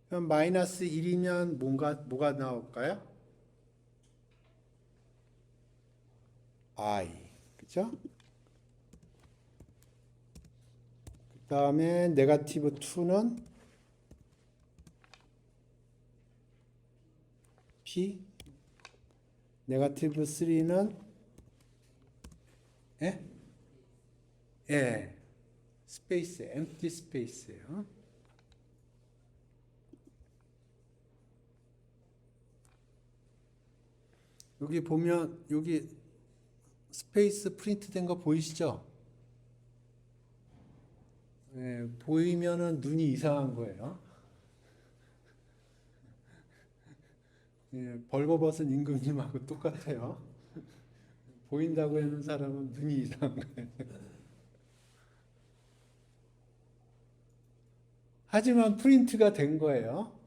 그럼 마이너스 1이면 뭐가 나올까요? I. 그죠? 그 다음에 네거티브 2는 P. 네거티브 3는 스페이스, 엠프티 스페이스예요. 여기 보면 여기 스페이스 프린트 된 거 보이시죠? 보이면은 눈이 이상한 거예요. 벌거벗은 임금님하고 똑같아요. 보인다고 하는 사람은 눈이 이상한 거예요. 하지만 프린트가 된 거예요.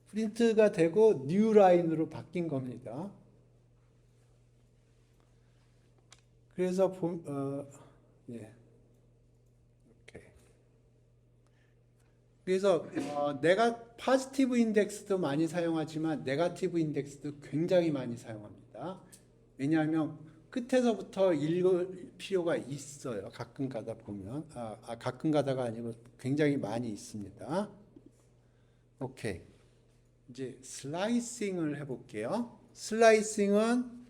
프린트가 되고 뉴 라인으로 바뀐 겁니다. 그래서 예. 오케이. 그래서 내가 포지티브 인덱스도 많이 사용하지만 네거티브 인덱스도 굉장히 많이 사용합니다. 왜냐하면 끝에서부터 읽을 필요가 있어요. 가끔 가다 보면 가끔 가다가 아니고 굉장히 많이 있습니다. 오케이. 이제 슬라이싱을 해볼게요. 슬라이싱은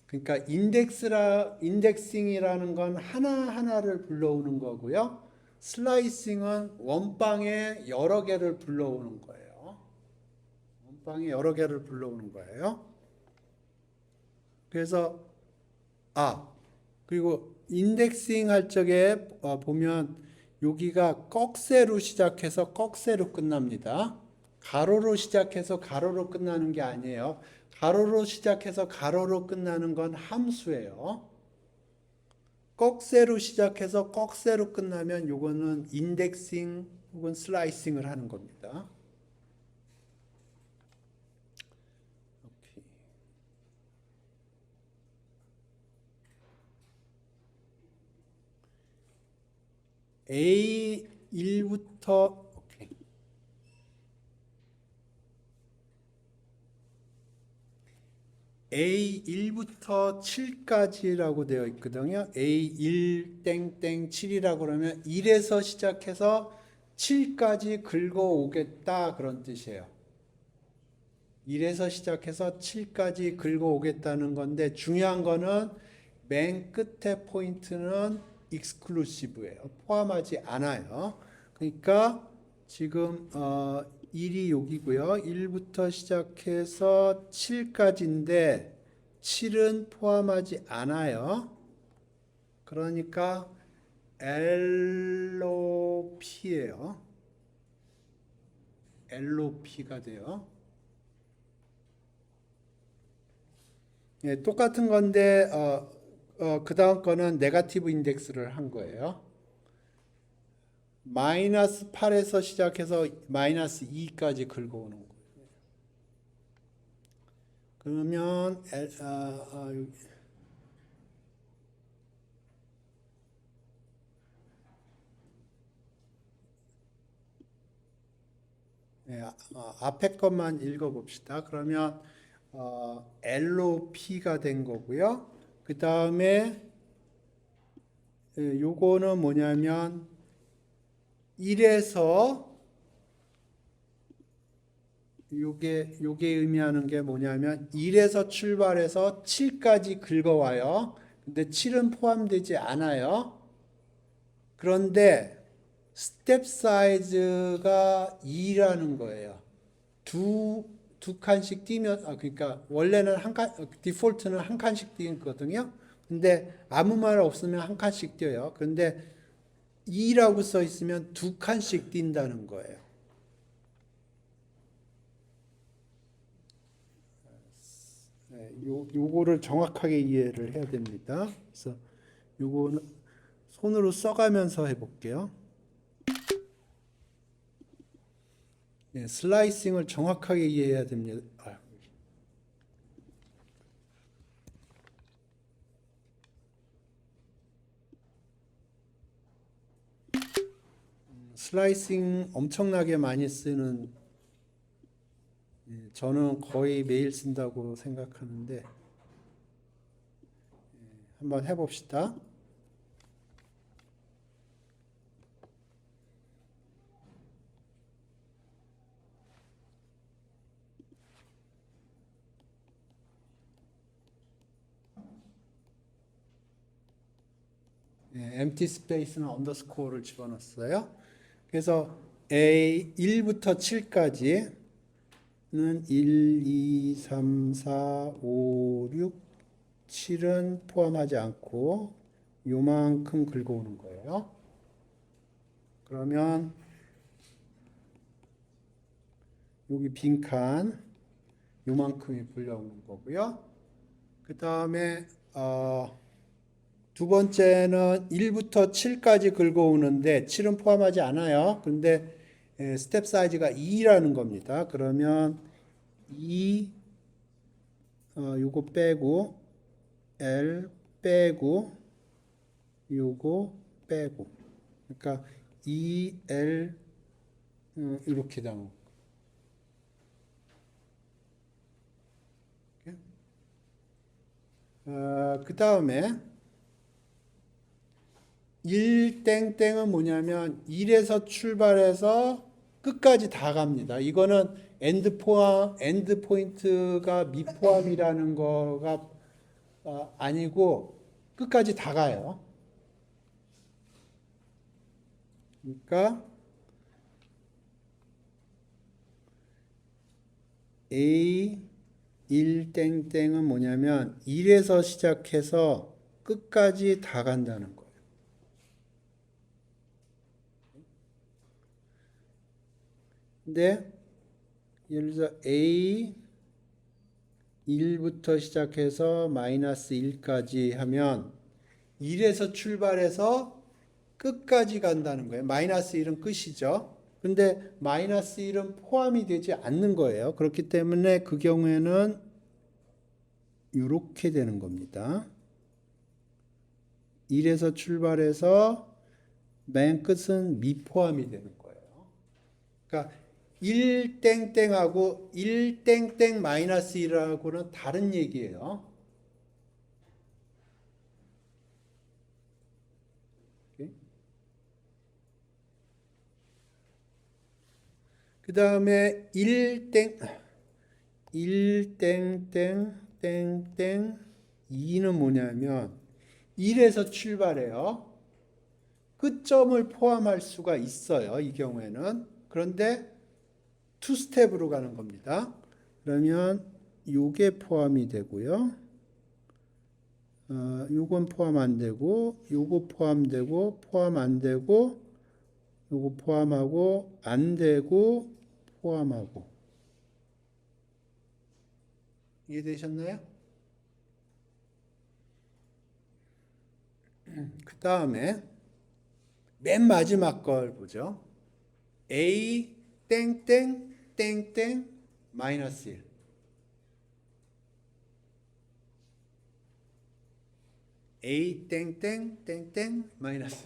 그러니까 인덱싱이라는 건 하나하나를 불러오는 거고요. 슬라이싱은 원방에 여러 개를 불러오는 거예요. 원방에 여러 개를 불러오는 거예요. 그래서 그리고 인덱싱 할 적에 보면 여기가 꺽쇠로 시작해서 꺽쇠로 끝납니다. 가로로 시작해서 가로로 끝나는 게 아니에요. 가로로 시작해서 가로로 끝나는 건 함수예요. 꺽쇠로 시작해서 꺽쇠로 끝나면 요거는 인덱싱 혹은 슬라이싱을 하는 겁니다. A1부터 A1부터 7까지라고 되어 있거든요. A1 땡땡 7이라고 그러면 1에서 시작해서 7까지 긁어오겠다 그런 뜻이에요. 1에서 시작해서 7까지 긁어오겠다는 건데 중요한 거는 맨 끝에 포인트는 익스클루시브예요. 포함하지 않아요. 그러니까 지금 1이 여기고요. 1부터 시작해서 7까지인데 7은 포함하지 않아요. 그러니까 LOP예요. LOP가 돼요. 예, 똑같은 건데 그 다음 거는 네거티브 인덱스를 한 거예요. 마이너스 8에서 시작해서 마이너스 2까지 긁어오는 거예요. 그러면 앞에 것만 읽어봅시다. 그러면 LOP가 된 거고요. 그 다음에 요거는 뭐냐면 1에서 요게 의미하는 게 뭐냐면 1에서 출발해서 7까지 긁어와요. 근데 7은 포함되지 않아요. 그런데 스텝 사이즈가 2라는 거예요. 두 칸씩 뛰면 그러니까 원래는 디폴트는 한 칸씩 뛰거든요. 근데 아무 말 없으면 한 칸씩 뛰어요. 그런데 2라고 써 있으면 두 칸씩 뛴다는 거예요. 요거를 정확하게 이해를 해야 됩니다. 그래서 요거는 손으로 써가면서 해볼게요. 슬라이싱을 정확하게 이해해야 됩니다. 슬라이싱 엄청나게 많이 쓰는 저는 거의 매일 쓴다고 생각하는데 한번 해봅시다. empty space는 언더스코어를 집어넣었어요. 그래서 A 1부터 7까지는 1, 2, 3, 4, 5, 6, 7은 포함하지 않고 요만큼 긁어오는 거예요. 그러면 여기 빈칸 요만큼이 불려오는 거고요. 그 다음에 두 번째는 1부터 7까지 긁어오는데 7은 포함하지 않아요. 근데 스텝 사이즈가 2라는 겁니다. 그러면 2 요거 빼고 L 빼고 요거 빼고 그러니까 2L 이렇게 나오고 그 다음에 1 땡땡은 뭐냐면 1에서 출발해서 끝까지 다 갑니다. 이거는 엔드 포인트가 미포함이라는 거가 아니고 끝까지 다 가요. 그러니까 A 1 땡땡은 뭐냐면 1에서 시작해서 끝까지 다 간다는 거예요. 근데 예를 들어 A 1부터 시작해서 마이너스 1까지 하면 1에서 출발해서 끝까지 간다는 거예요. 마이너스 1은 끝이죠. 근데 마이너스 1은 포함이 되지 않는 거예요. 그렇기 때문에 그 경우에는 이렇게 되는 겁니다. 1에서 출발해서 맨 끝은 미포함이 되는 거예요. 그러니까 1 땡땡하고 1 땡땡 마이너스 1하고는 다른 얘기예요. 그 다음에 1 땡땡 땡땡 2는 뭐냐면 1에서 출발해요. 끝점을 포함할 수가 있어요. 이 경우에는. 그런데 투 스텝으로 가는 겁니다. 그러면 요게 포함이 되고요. 요건 포함 안 되고 요거 포함되고 포함 안 되고 요거 포함하고 안 되고 포함하고. 이해되셨나요? 그 다음에 맨 마지막 걸 보죠. A 땡땡 땡땡 마이너스 1. A 땡땡 땡땡 마이너스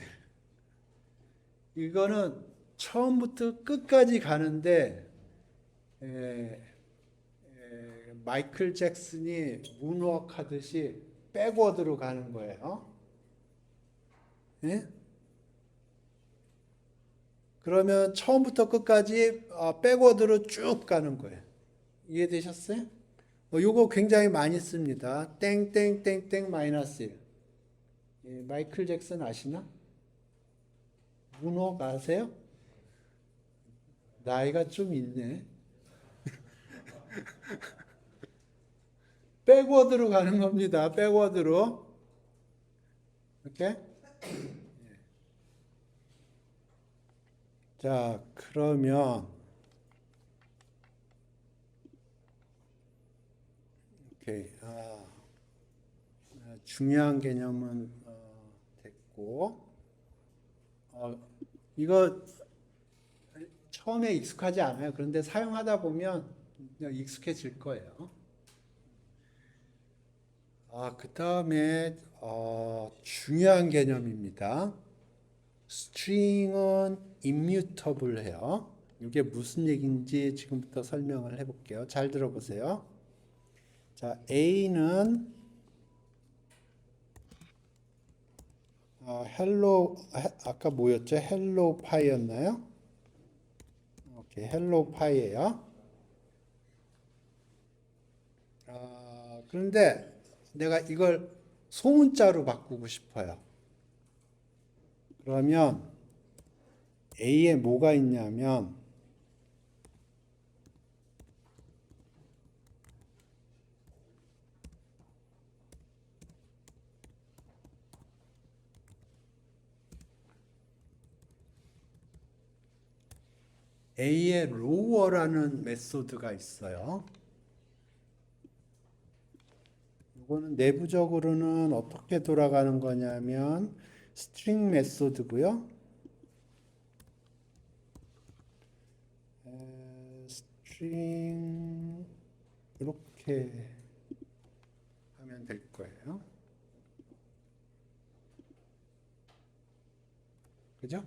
1. 이거는 처음부터 끝까지 가는데 마이클 잭슨이 문워크 하듯이 백워드로 가는 거예요. 예? 그러면 처음부터 끝까지 백워드로 쭉 가는 거예요. 이해되셨어요? 요거 굉장히 많이 씁니다. 땡땡땡땡 마이너스 1. 예, 마이클 잭슨 아시나? 문워크 아세요? 나이가 좀 있네. 백워드로 가는 겁니다. 백워드로. 이렇게. 자, 그러면 오케이. 중요한 개념은 됐고, 이거 처음에 익숙하지 않아요. 그런데 사용하다 보면 익숙해질 거예요. 그 다음에 중요한 개념입니다. string은 immutable해요. 이게 무슨 얘기인지 지금부터 설명을 해볼게요. 잘 들어보세요. 자, A는 아까 뭐였죠? 헬로 파이였나요? 오케이, 헬로 파이예요. 그런데 내가 이걸 소문자로 바꾸고 싶어요. 그러면 A에 뭐가 있냐면 A에 로어라는 메소드가 있어요. 이거는 내부적으로는 어떻게 돌아가는 거냐면 스트링 메소드고요. 스트링 이렇게 하면 될 거예요. 그죠?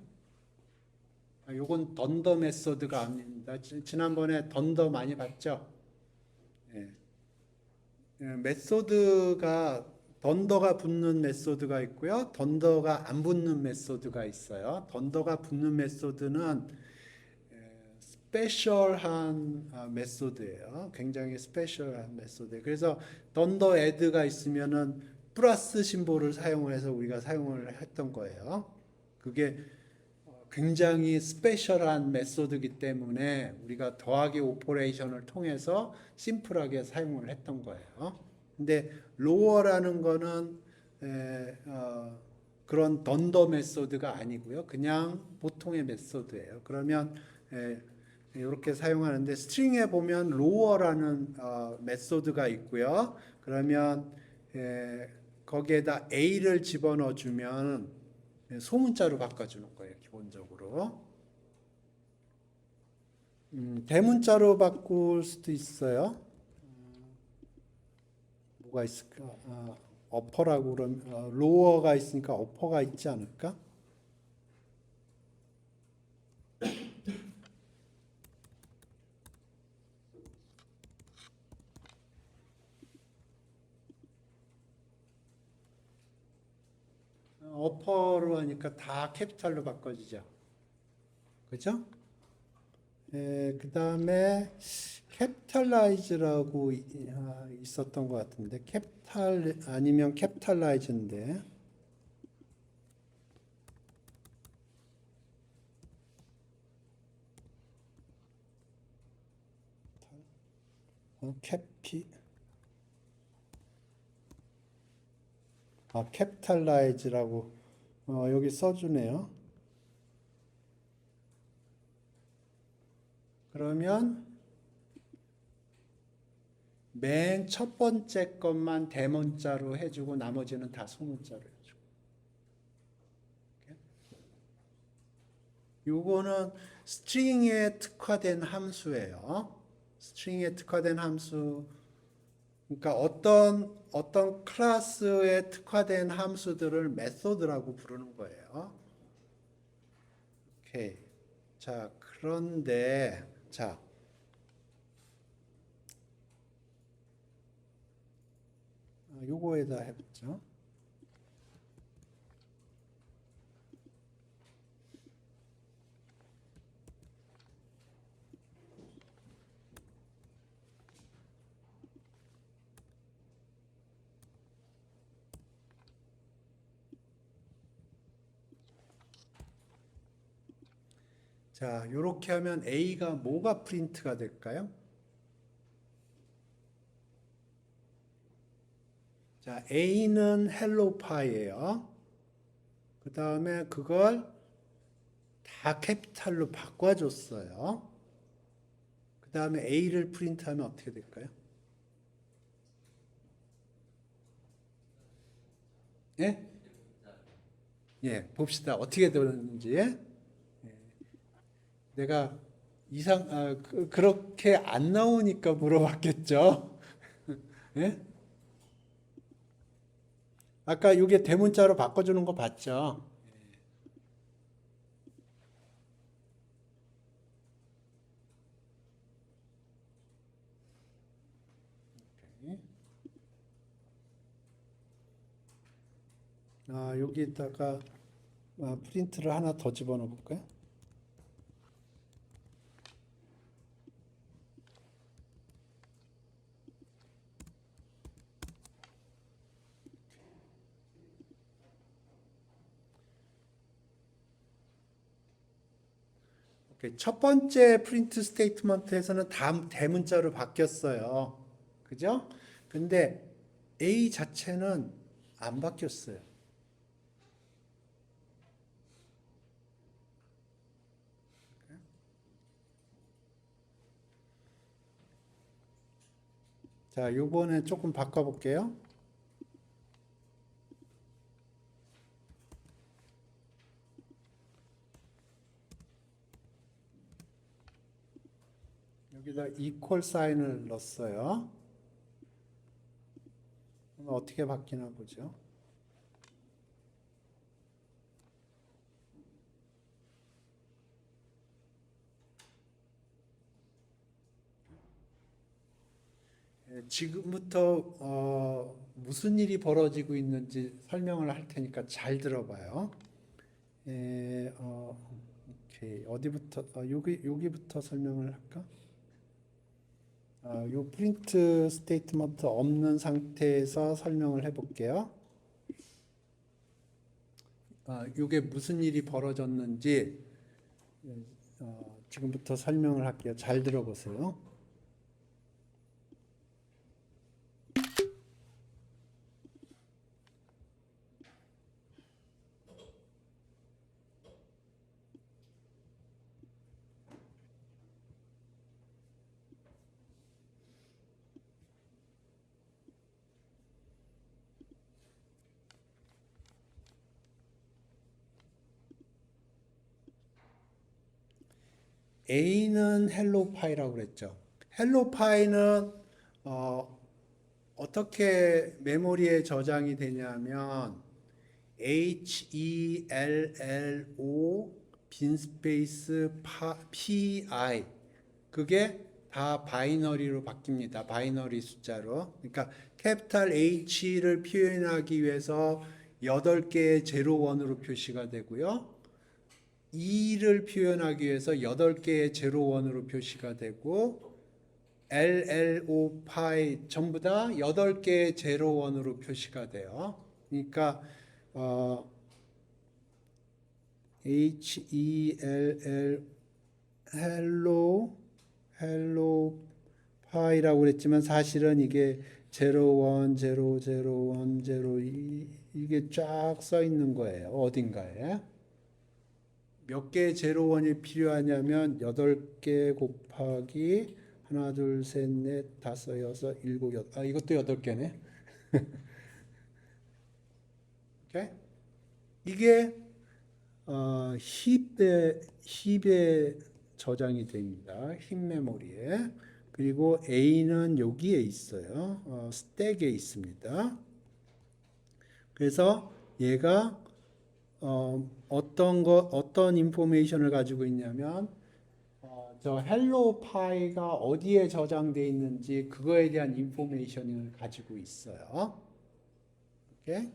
요건 던더 메소드가 아닙니다. 지난번에 던더 많이 봤죠? 예. 메소드가 던더가 붙는 메소드가 있고요. 던더가 안 붙는 메소드가 있어요. 던더가 붙는 메소드는 스페셜한 메소드예요. 굉장히 스페셜한 메소드. 그래서 던더 애드가 있으면은 플러스 심볼을 사용해서 우리가 사용을 했던 거예요. 그게 굉장히 스페셜한 메소드이기 때문에 우리가 더하기 오퍼레이션을 통해서 심플하게 사용을 했던 거예요. 근데 로어라는 거는 그런 던더 메소드가 아니고요. 그냥 보통의 메소드예요. 그러면 이렇게 사용하는데 스트링에 보면 로어라는 메소드가 있고요. 그러면 거기에다 A를 집어넣어 주면 소문자로 바꿔주는 거예요. 기본적으로. 대문자로 바꿀 수도 있어요. 뭐가 있을까? 어퍼라고 그러면 로어가 있으니까 어퍼가 있지 않을까? 어퍼로 하니까 다 캐피탈로 바꿔지죠. 그죠? 그 다음에 캡탈라이즈라고 있었던 것 같은데 캡탈 아니면 캡탈라이즈인데 캐피 캡탈라이즈라고 여기 써주네요. 그러면 맨 첫 번째 것만 대문자로 해주고 나머지는 다 소문자로 해주고. 요거는 스트링에 특화된 함수예요. 스트링에 특화된 함수. 그러니까 어떤 클래스에 특화된 함수들을 메소드라고 부르는 거예요. 오케이. 자, 그런데 자, 요거에다 해보죠. 자, 요렇게 하면 A가 뭐가 프린트가 될까요? 자, A는 헬로 파이예요. 그 다음에 그걸 다 캐피탈로 바꿔줬어요. 그 다음에 A를 프린트하면 어떻게 될까요? 예? 예, 봅시다. 어떻게 되는지. 내가 그렇게 안 나오니까 물어봤겠죠? 예? 아까 이게 대문자로 바꿔주는 거 봤죠? 여기다가 프린트를 하나 더 집어넣어 볼까요? 첫 번째 프린트 스테이트먼트에서는 다 대문자로 바뀌었어요. 그죠? 근데 A 자체는 안 바뀌었어요. 자, 요번에 조금 바꿔볼게요. 여기다 이퀄 사인을 넣었어요. 어떻게 바뀌나 보죠. 지금부터 무슨 일이 벌어지고 있는지 설명을 할 테니까 잘 들어봐요. 오케이. 어디부터? 여기부터 설명을 할까? 요 프린트 스테이트먼트 없는 상태에서 설명을 해볼게요. 이게 무슨 일이 벌어졌는지 지금부터 설명을 할게요. 잘 들어보세요. A는 헬로 파이라고 그랬죠. 헬로 파이는 어떻게 메모리에 저장이 되냐면 HELLO 빈 스페이스 PI 그게 다 바이너리로 바뀝니다. 바이너리 숫자로. 그러니까 캐피탈 H를 표현하기 위해서 8개의 제로원으로 표시가 되고요. E를 표현하기 위해서 8개의 제로원으로 표시가 되고 LLO 파이 전부 다 8개의 제로원으로 표시가 돼요. 그러니까 HELL 헬로 파이라고 그랬지만 사실은 이게 01, 0, 01, 02 이게 쫙 써 있는 거예요. 어딘가에. 몇 개의 제로원이 필요하냐면 8개 곱하기 하나, 둘, 셋, 넷, 다섯, 여섯, 일곱, 여덟. 이것도 8개네. 오케이? 이게 힙에 저장이 됩니다. 힙 메모리에. 그리고 A는 여기에 있어요. 스택에 있습니다. 그래서 얘가 어떤 인포메이션을 가지고 있냐면 저 헬로 파이가 어디에 저장되어 있는지 그거에 대한 인포메이션을 가지고 있어요. 오케이?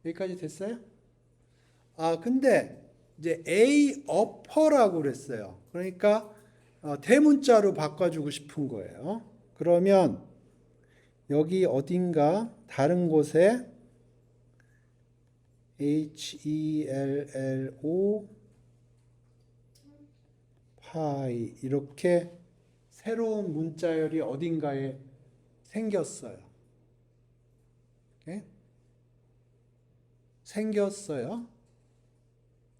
여기까지 됐어요? 근데 이제 A 어퍼라고 그랬어요. 그러니까 대문자로 바꿔주고 싶은 거예요. 그러면 여기 어딘가 다른 곳에 HELLO 파이 이렇게 새로운 문자열이 어딘가에 생겼어요. 오케이? 생겼어요.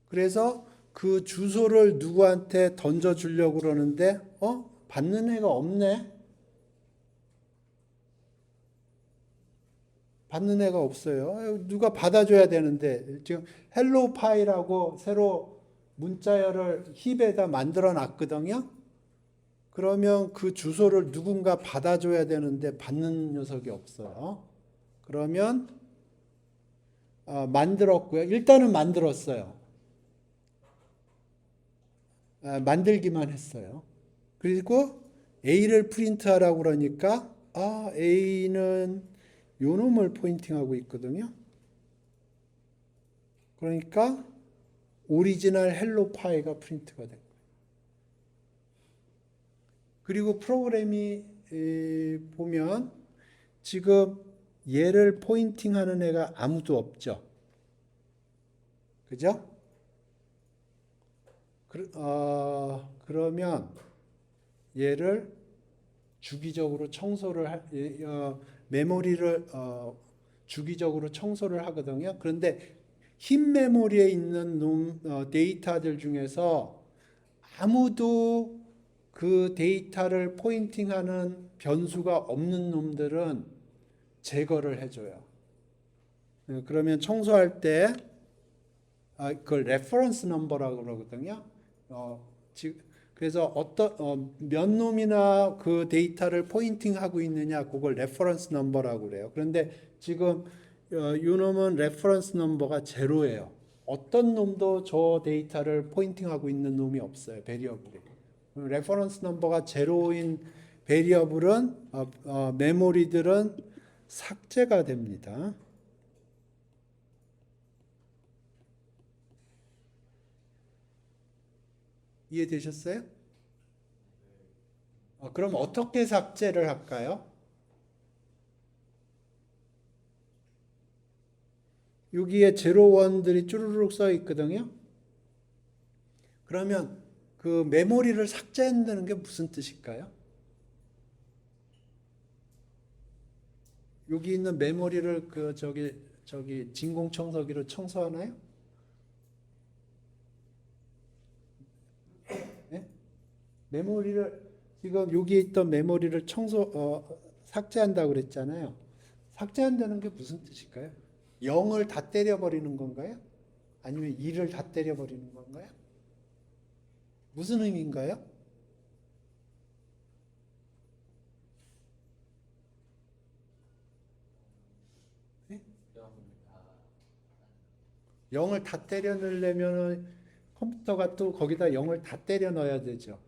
그래서 그 주소를 누구한테 던져주려고 그러는데 받는 애가 없네. 받는 애가 없어요. 누가 받아줘야 되는데 지금 헬로 파이라고 새로 문자열을 힙에다 만들어 놨거든요. 그러면 그 주소를 누군가 받아줘야 되는데 받는 녀석이 없어요. 그러면 만들었고요. 일단은 만들었어요. 만들기만 했어요. 그리고 A를 프린트하라고 그러니까 A는 요 놈을 포인팅하고 있거든요. 그러니까 오리지널 헬로 파이가 프린트가 된 거예요. 그리고 프로그램이 보면 지금 얘를 포인팅하는 애가 아무도 없죠. 그죠? 그러면 얘를 주기적으로 메모리를 주기적으로 청소를 하거든요. 그런데 흰 메모리에 있는 데이터들 중에서 아무도 그 데이터를 포인팅하는 변수가 없는 놈들은 제거를 해줘요. 그러면 청소할 때 그걸 레퍼런스 넘버라고 그러거든요. 그래서 몇 놈이나 그 데이터를 포인팅하고 있느냐 그걸 레퍼런스 넘버라고 그래요. 그런데 지금 이 놈은 레퍼런스 넘버가 제로예요. 어떤 놈도 저 데이터를 포인팅하고 있는 놈이 없어요. 베리어블이. 레퍼런스 넘버가 제로인 베리어블은 메모리들은 삭제가 됩니다. 이해되셨어요? 그럼 어떻게 삭제를 할까요? 여기에 제로원들이 쭈루룩 써 있거든요. 그러면 그 메모리를 삭제한다는 게 무슨 뜻일까요? 여기 있는 메모리를 그 저기 진공청소기로 청소하나요? 네? 메모리를 지금 여기 있던 메모리를 삭제한다고 그랬잖아요. 삭제한다는 게 무슨 뜻일까요? 0을 다 때려버리는 건가요? 아니면 2를 다 때려버리는 건가요? 무슨 의미인가요? 네? 0을 다 때려 넣으려면 컴퓨터가 또 거기다 0을 다 때려 넣어야 되죠.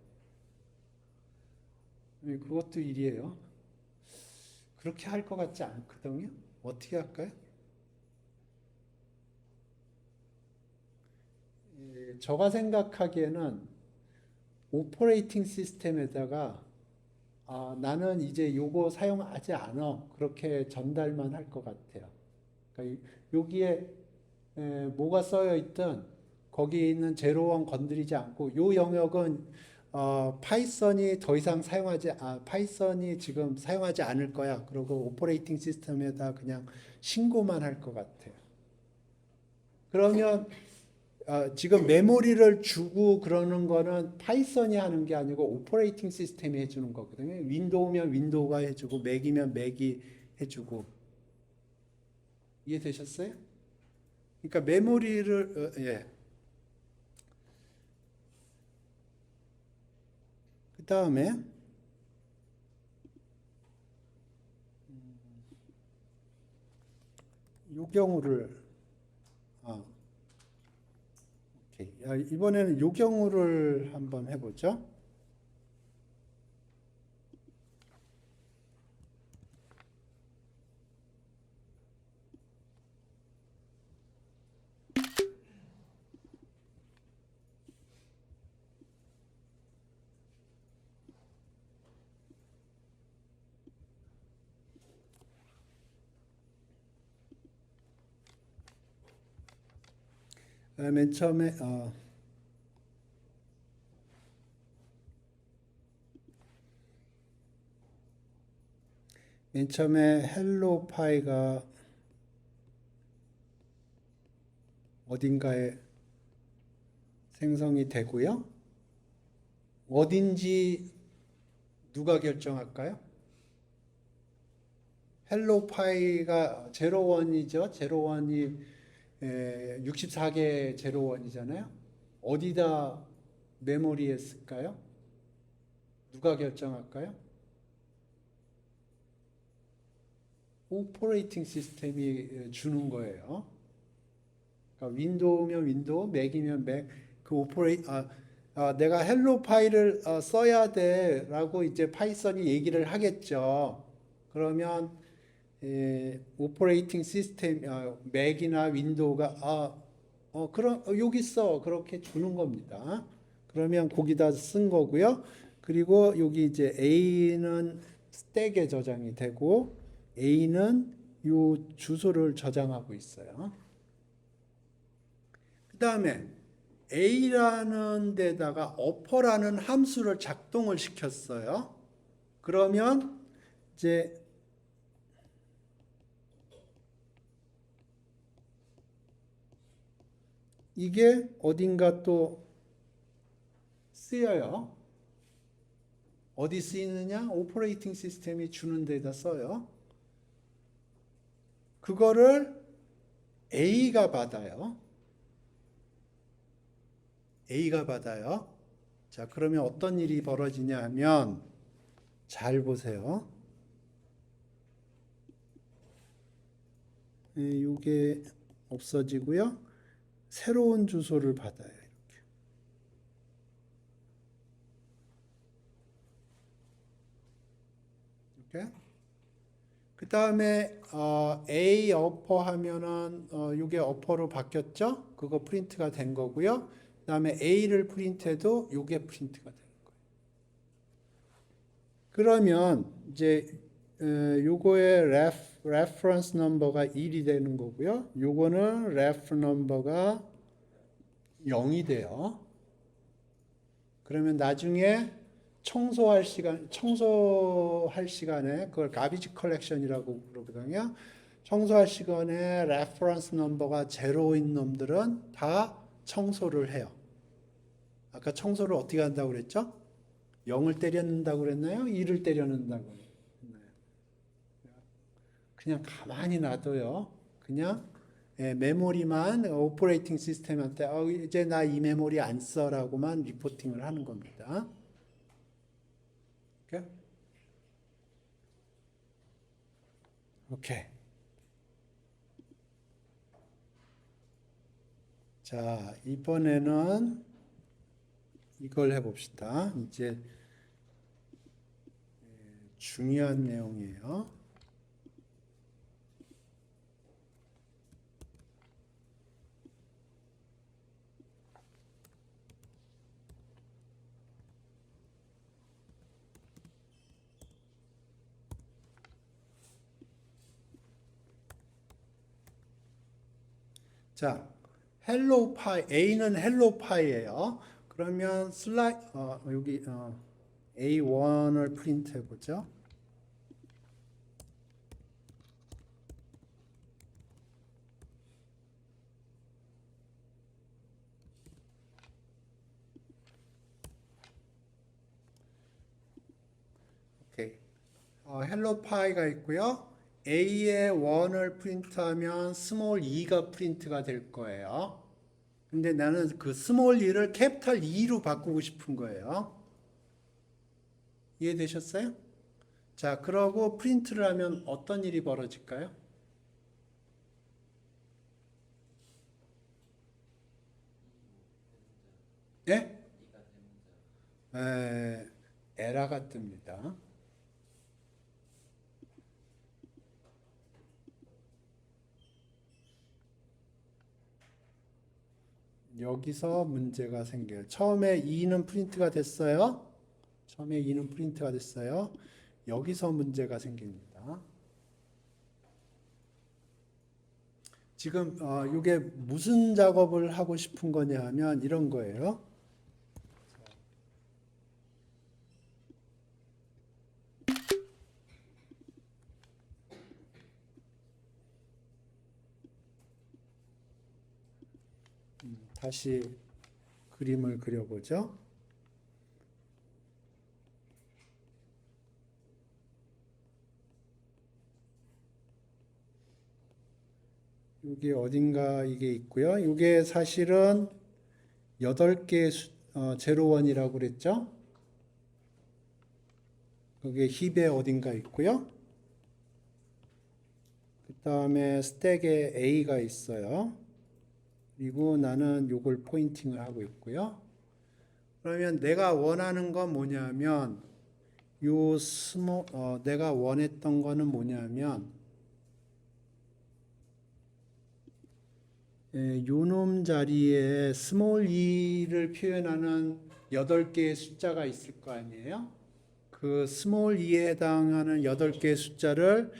그것도 일이에요. 그렇게 할 것 같지 않거든요. 어떻게 할까요? 제가 생각하기에는 오퍼레이팅 시스템에다가 나는 이제 요거 사용하지 않아. 그렇게 전달만 할 것 같아요. 그러니까 여기에 뭐가 써여 있든 거기 있는 제로원 건드리지 않고 요 영역은 파이썬이 더 이상 파이썬이 지금 사용하지 않을 거야. 그리고 오퍼레이팅 시스템에다 그냥 신고만 할 것 같아요. 그러면 지금 메모리를 주고 그러는 거는 파이썬이 하는 게 아니고 오퍼레이팅 시스템이 해주는 거거든요. 윈도우면 윈도우가 해주고 맥이면 맥이 해주고. 이해되셨어요? 그러니까 메모리를 예. 그 다음에 요 경우를 오케이. 이번에는 요 경우를 한번 해보죠. 맨 처음에 헬로 파이가 어딘가에 생성이 되고요. 어딘지 누가 결정할까요? 헬로 파이가 제로원이죠. 제로원이 64개 제로원이잖아요. 어디다 메모리에 쓸까요? 누가 결정할까요? 오퍼레이팅 시스템이 주는 거예요. 그러니까 윈도우면 윈도우, 맥이면 맥. 내가 헬로 파이를 써야 돼라고 이제 파이썬이 얘기를 하겠죠. 그러면 오퍼레이팅 시스템 맥이나 윈도우가 그럼 여기 있어 그렇게 주는 겁니다. 그러면 거기다 쓴 거고요. 그리고 여기 이제 A는 스택에 저장이 되고 A는 요 주소를 저장하고 있어요. 그 다음에 A라는 데다가 어퍼라는 함수를 작동을 시켰어요. 그러면 이제 이게 어딘가 또 쓰여요. 어디 쓰이느냐? 오퍼레이팅 시스템이 주는 데다 써요. 그거를 A가 받아요. A가 받아요. 자, 그러면 어떤 일이 벌어지냐 하면 잘 보세요. 이게 없어지고요. 새로운 주소를 받아요. 이렇게. 그 다음에 A 어퍼 하면은 이게 어퍼로 바뀌었죠? 그거 프린트가 된 거고요. 그다음에 A를 프린트해도 요게 프린트가 되는 거예요. 그러면 이제 요거의 reference number가 1이 되는 거고요. 요거는 ref number가 0이 돼요. 그러면 나중에 청소할 시간에 그걸 garbage collection이라고 그러거든요. 청소할 시간에 reference number가 0인 놈들은 다 청소를 해요. 아까 청소를 어떻게 한다고 그랬죠? 0을 때려 넣는다고 그랬나요? 2를 때려 넣는다고 그랬나요? 그냥 가만히 놔둬요. 그냥 메모리만 오퍼레이팅 시스템한테 이제 나 이 메모리 안 써라고만 리포팅을 하는 겁니다. 오케이. 자, 이번에는 이걸 해봅시다. 이제 중요한 내용이에요. 자, 헬로 파이 A는 헬로 파이예요. 그러면 여기 A1을 프린트해 보죠. 오케이. 헬로 파이가 있고요. A의 1을 프린트하면 스몰 e가 프린트가 될 거예요. 근데 나는 그 스몰 e를 캐피탈 E로 바꾸고 싶은 거예요. 이해되셨어요? 자, 그러고 프린트를 하면 어떤 일이 벌어질까요? 예? 에러가 뜹니다. 여기서 문제가 생겨요. 처음에 2는 프린트가 됐어요. 처음에 2는 프린트가 됐어요. 여기서 문제가 생깁니다. 지금 이게 무슨 작업을 하고 싶은 거냐 하면 이런 거예요. 다시 그림을 그려보죠. 여기 어딘가 이게 있고요. 이게 사실은 8개의 제로원이라고 그랬죠. 그게 힙에 어딘가 있고요. 그 다음에 스택에 A가 있어요. 그리고 나는 요걸 포인팅을 하고 있고요. 그러면 내가 원하는 건 뭐냐면 내가 원했던 거는 뭐냐면 요놈 자리에 스몰 e를 표현하는 8개의 숫자가 있을 거 아니에요? 그 스몰 e에 해당하는 8개의 숫자를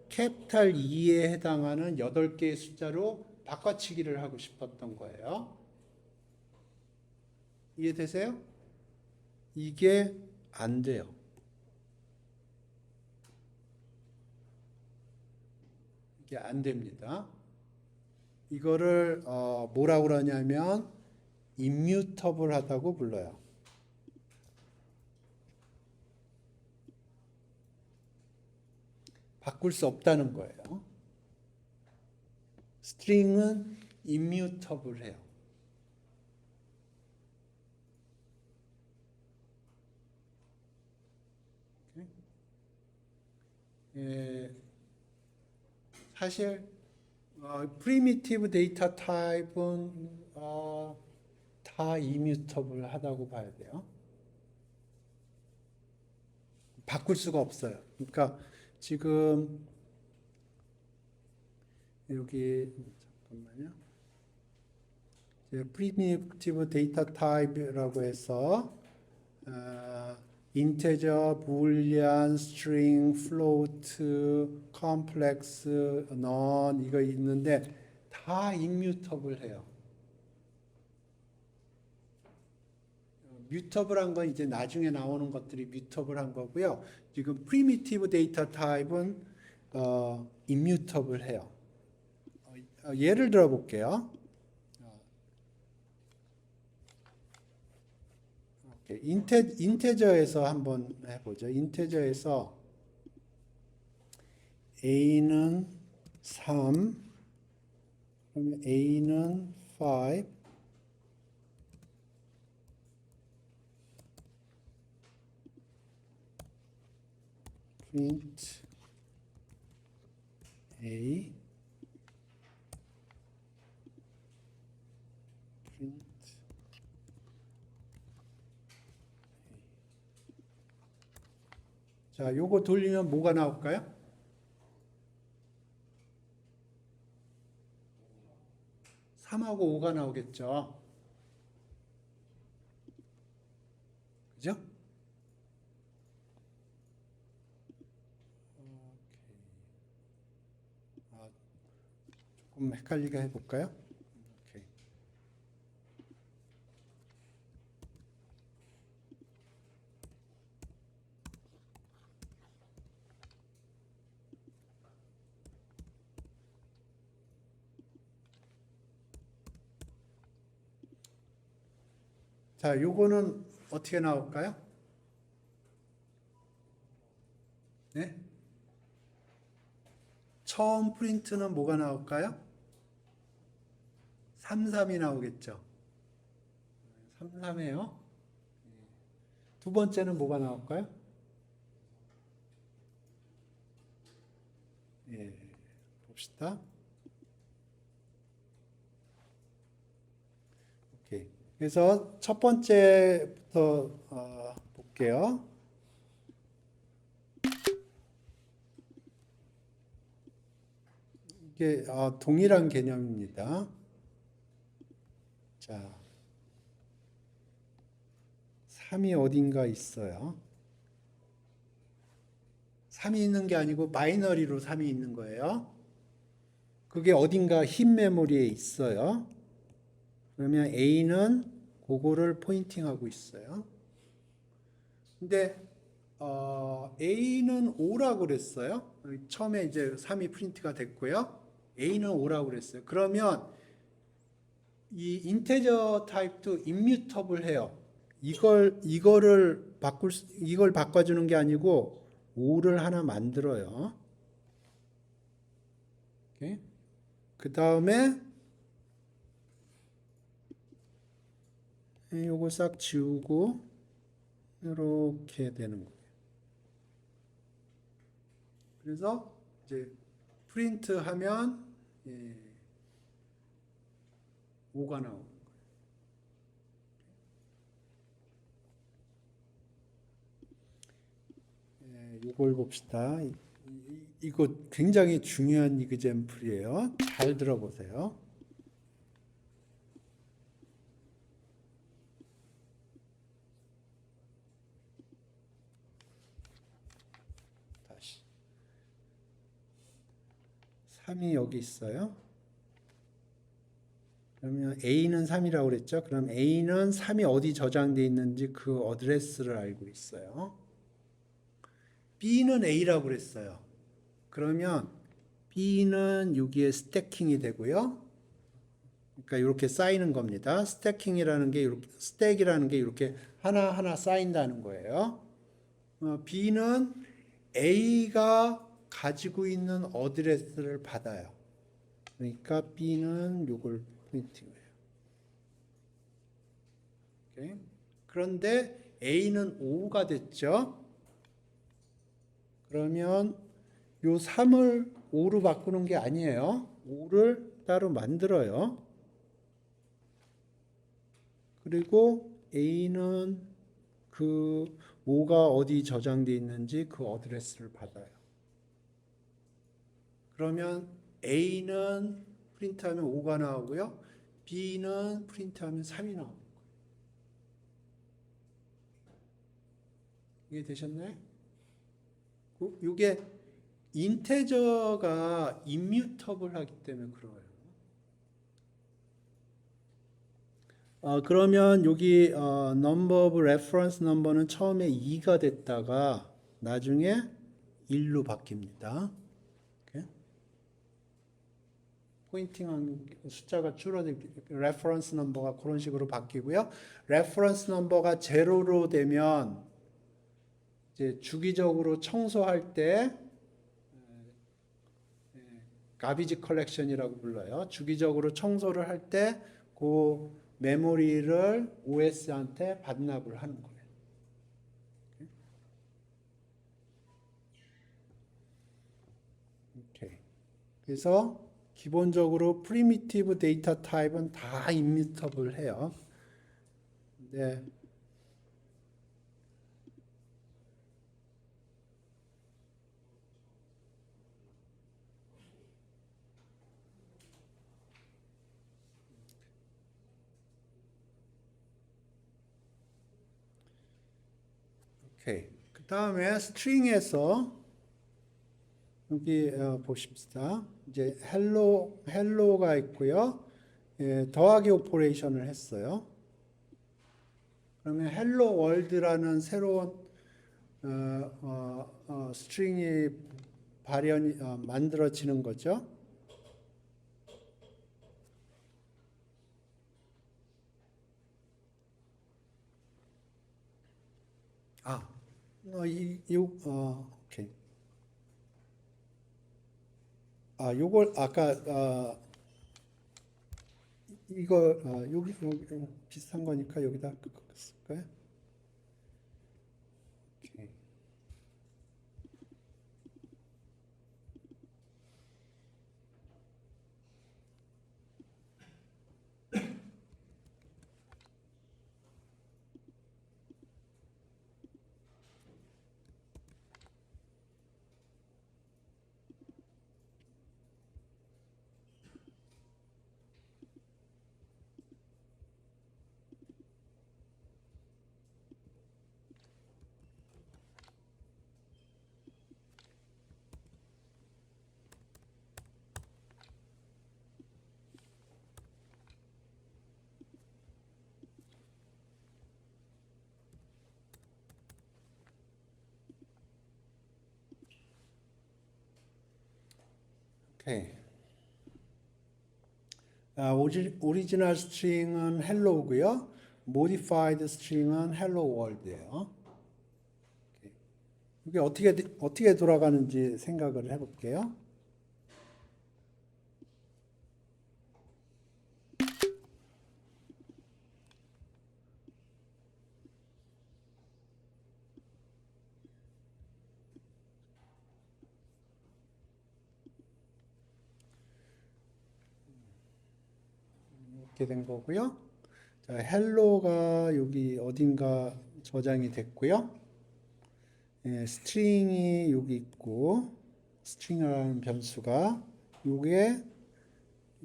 캐피탈 E에 해당하는 8개의 숫자로 바꿔치기를 하고 싶었던 거예요. 이해되세요? 이게 안 돼요. 이게 안 됩니다. 이거를 뭐라고 그러냐면 immutable 하다고 불러요. 바꿀 수 없다는 거예요. 스트링은 immutable 해요. 사실 primitive data type은 다 immutable 하다고 봐야 돼요. 바꿀 수가 없어요. 그러니까 지금 여기 잠깐만요. primitive data type라고 해서 integer, boolean, string, float, complex, none 이거 있는데 다 immutable 해요. 뮤터블한 건 이제 나중에 나오는 것들이 뮤터블한 거고요. 지금 primitive data type은 immutable 해요. 예를 들어 볼게요. 인테저에서 한번 해보죠. 인테저에서 a는 3, 그러면 a는 5, print a, print 자, 요거 돌리면 뭐가 나올까요? 3하고 5가 나오겠죠. 그죠? 조금 헷갈리게 해볼까요? 오케이. 자, 요거는 어떻게 나올까요? 네? 처음 프린트는 뭐가 나올까요? 3, 3이 나오겠죠. 3, 3이에요. 두 번째는 뭐가 나올까요? 예, 봅시다. 오케이. 그래서 첫 번째부터 볼게요. 이게 동일한 개념입니다. 자, 3이 어딘가 있어요. 3이 있는 게 아니고 바이너리로 3이 있는 거예요. 그게 어딘가 흰 메모리에 있어요. 그러면 A는 그거를 포인팅하고 있어요. 근데 A는 5라고 그랬어요. 처음에 이제 3이 프린트가 됐고요. A는 5라고 그랬어요. 그러면 이 인테저 타입도 immutable 해요. 이걸 바꿔주는 게 아니고 5를 하나 만들어요. 그 다음에 요거 싹 지우고 이렇게 되는 거예요. 그래서 이제 프린트 하면 5가 나오는 거예요. 이걸 봅시다. 이거 굉장히 중요한 이그잼플이에요. 잘 들어보세요. 다시 3이 여기 있어요. 그러면 A는 3이라고 그랬죠. 그럼 A는 3이 어디 저장되어 있는지 그 어드레스를 알고 있어요. B는 A라고 그랬어요. 그러면 B는 여기에 스태킹이 되고요. 그러니까 이렇게 쌓이는 겁니다. 스태킹이라는 게 이렇게, 스택이라는 게 이렇게 하나하나 쌓인다는 거예요. B는 A가 가지고 있는 어드레스를 받아요. 그러니까 B는 요걸 프린팅해요. 오케이. 그런데 A는 5가 됐죠. 그러면 요 3을 5로 바꾸는 게 아니에요. 5를 따로 만들어요. 그리고 A는 그 5가 어디 저장되어 있는지 그 어드레스를 받아요. 그러면 A는 프린트하면 5가 나오고요. B는 프린트하면 3이 나오는 거예요. 이게 되셨나요? 이게 인테저가 임뮤터블하기 때문에 그래요. 그러면 여기 number of reference number는 처음에 2가 됐다가 나중에 1로 바뀝니다. 이렇게. 포인팅한 숫자가 줄어들기 reference number가 그런 식으로 바뀌고요. reference number가 0로 되면 이제 주기적으로 청소할 때 garbage collection이라고 불러요. 주기적으로 청소를 할 때 그 메모리를 OS한테 반납을 하는 거예요. 오케이. 그래서 기본적으로 primitive data type은 다 immutable 해요. 네. 오케이. 그 다음에 스트링에서 여기 보십시다. 이제 헬로가 있고요. 예, 더하기 오퍼레이션을 했어요. 그러면 헬로 월드라는 새로운 스트링이 만들어지는 거죠. 오케이. 요걸 아까 이거 여기 비슷한 거니까 여기다 쓸까요? 오케이. 오케이. 오리지널 스트링은 헬로우고요. 모디파이드 스트링은 헬로 월드예요. 이게 어떻게 돌아가는지 생각을 해볼게요. 이렇게 된 거고요. 자, 헬로가 여기 어딘가 저장이 됐고요. 예, 스트링이 여기 있고 스트링이라는 변수가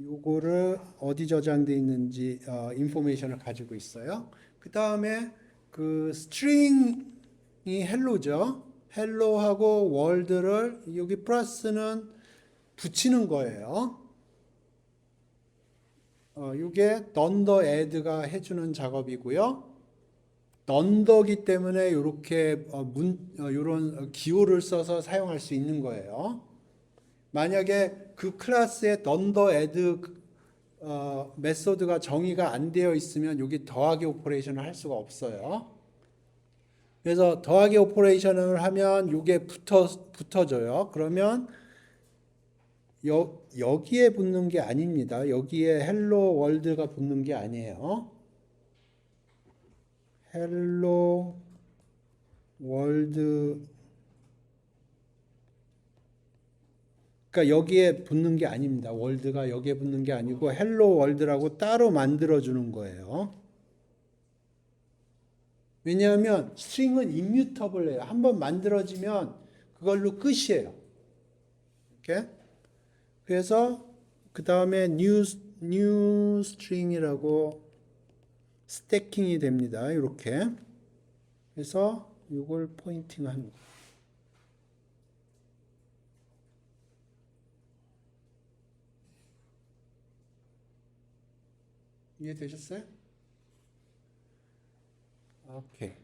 요거를 어디 저장돼 있는지 인포메이션을 가지고 있어요. 그 다음에 그 스트링이 헬로죠. 헬로하고 월드를 여기 플러스는 붙이는 거예요. 이게 던더 애드가 해주는 작업이고요. 던더기 때문에 이렇게 이런 기호를 써서 사용할 수 있는 거예요. 만약에 그 클래스에 던더 애드 메소드가 정의가 안 되어 있으면 여기 더하기 오퍼레이션을 할 수가 없어요. 그래서 더하기 오퍼레이션을 하면 이게 붙어져요. 그러면 여기에 붙는 게 아닙니다. 여기에 헬로 월드가 붙는 게 아니에요. 헬로 월드, 그러니까 여기에 붙는 게 아닙니다. 월드가 여기에 붙는 게 아니고 헬로 월드라고 따로 만들어 주는 거예요. 왜냐하면 스트링은 임뮤터블해요. 한번 만들어지면 그걸로 끝이에요. 이렇게. 그래서 그 다음에 new string이라고 스태킹이 됩니다. 이렇게. 그래서 이걸 포인팅하는 거예요. 이해되셨어요? 오케이.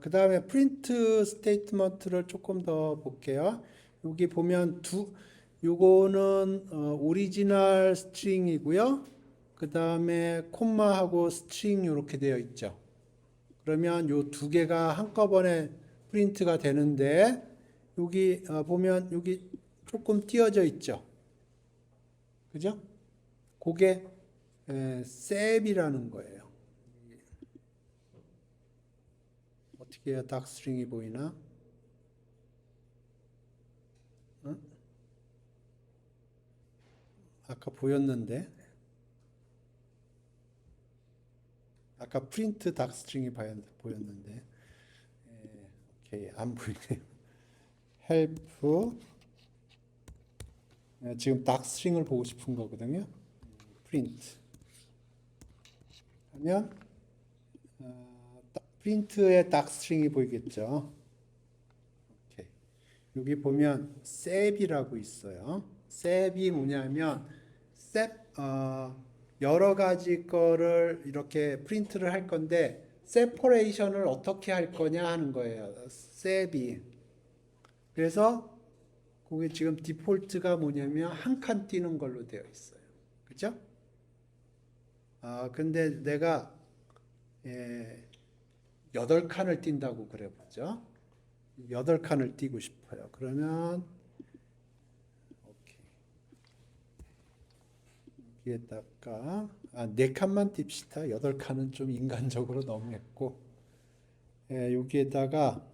그 다음에 프린트 스테이트먼트를 조금 더 볼게요. 여기 보면 요거는 오리지널 스트링이고요. 그 다음에 콤마하고 스트링 이렇게 되어 있죠. 그러면 요 두 개가 한꺼번에 프린트가 되는데 여기 보면 여기 조금 띄어져 있죠. 그죠? 그게 셉이라는 거예요. 어떻게 해야 닥스트링이 보이나? 어? 아까 보였는데 아까 프린트 닥스트링이 보였는데 오케이 안 보이네요. 헬프 지금 닥스트링을 보고 싶은 거거든요. 프린트 하면 프린트의 닥스트링이 보이겠죠. 오케이. 여기 보면 셉이라고 있어요. 셉이 뭐냐면 셉 여러 가지 거를 이렇게 프린트를 할 건데 세퍼레이션을 어떻게 할 거냐 하는 거예요. 셉이. 그래서 그게 지금 디폴트가 뭐냐면 한 칸 띄는 걸로 되어 있어요. 그죠? 근데 내가 8칸을 띈다고 그래 보죠. 8칸을 띄고 싶어요. 그러면 오케이. 여기에다가 4칸만 띱시다. 8칸은 좀 인간적으로 너무했고 여기에다가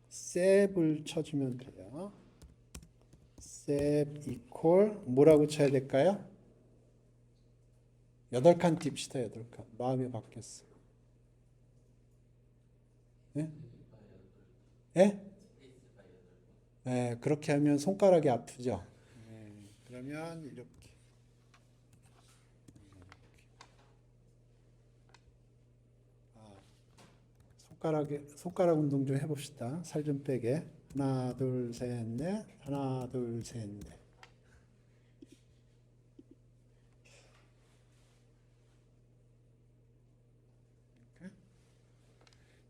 셉을 쳐주면 돼요. 셉 이퀄 뭐라고 쳐야 될까요? 8칸 띱시다. 8칸. 마음이 바뀌었어. 네? 예? 네, 그렇게 하면 손가락이 아프죠. 그러면 이렇게 손가락 운동 좀 해봅시다. 살 좀 빼게. 하나, 둘, 셋, 넷. 하나, 둘, 셋, 넷.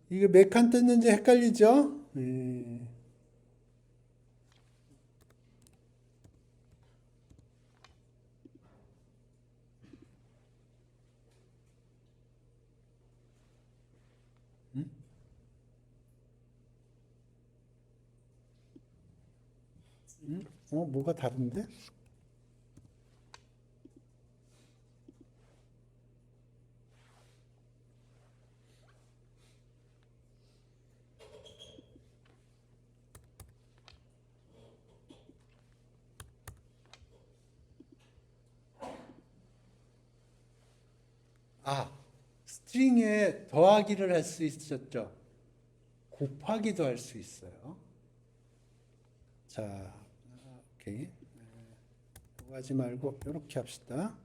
이게 몇 칸 떴는지 헷갈리죠? 뭐가 다른데? 스트링에 더하기를 할 수 있었죠. 곱하기도 할 수 있어요. 자, 오케이. 그거 하지 말고 이렇게 합시다.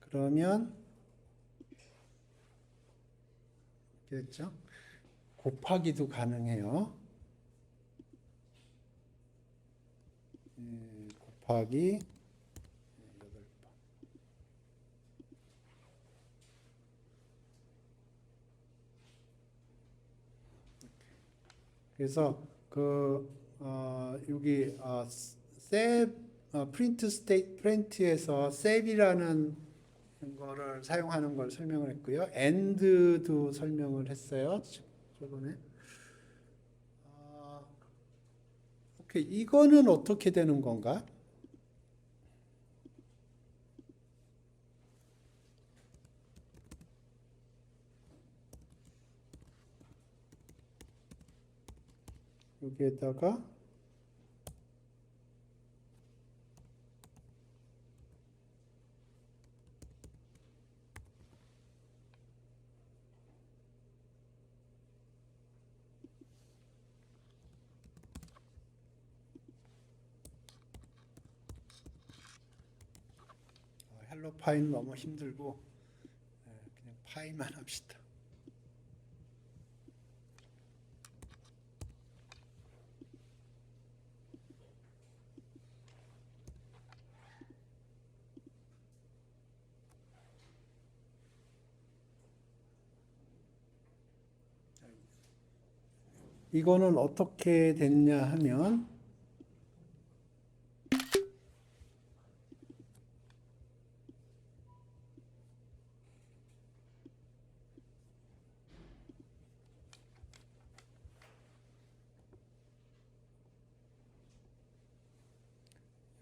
그러면 됐죠? 곱하기도 가능해요. 곱하기 8번. 그래서 여기 프린트 프린트에서 셉이라는 거를 사용하는 걸 설명을 했고요. and도 설명을 했어요. 저번에. 오케이. 이거는 어떻게 되는 건가? 여기에다가 헬로 파이는 너무 힘들고 그냥 파이만 합시다. 이거는 어떻게 됐냐 하면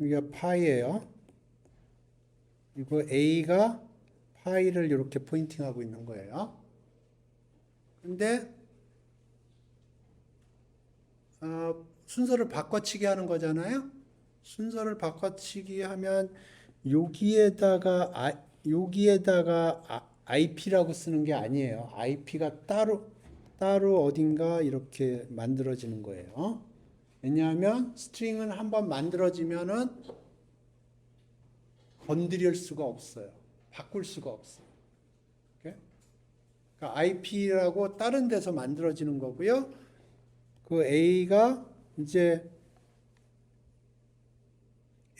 여기가 파이예요. 이거 A가 파이를 이렇게 포인팅하고 있는 거예요. 근데 순서를 바꿔치기 하는 거잖아요. 순서를 바꿔치기 하면 여기에다가 IP라고 쓰는 게 아니에요. IP가 따로 어딘가 이렇게 만들어지는 거예요. 왜냐하면 스트링은 한번 만들어지면은 건드릴 수가 없어요. 바꿀 수가 없어요. 그러니까 IP라고 다른 데서 만들어지는 거고요. 그 A가 이제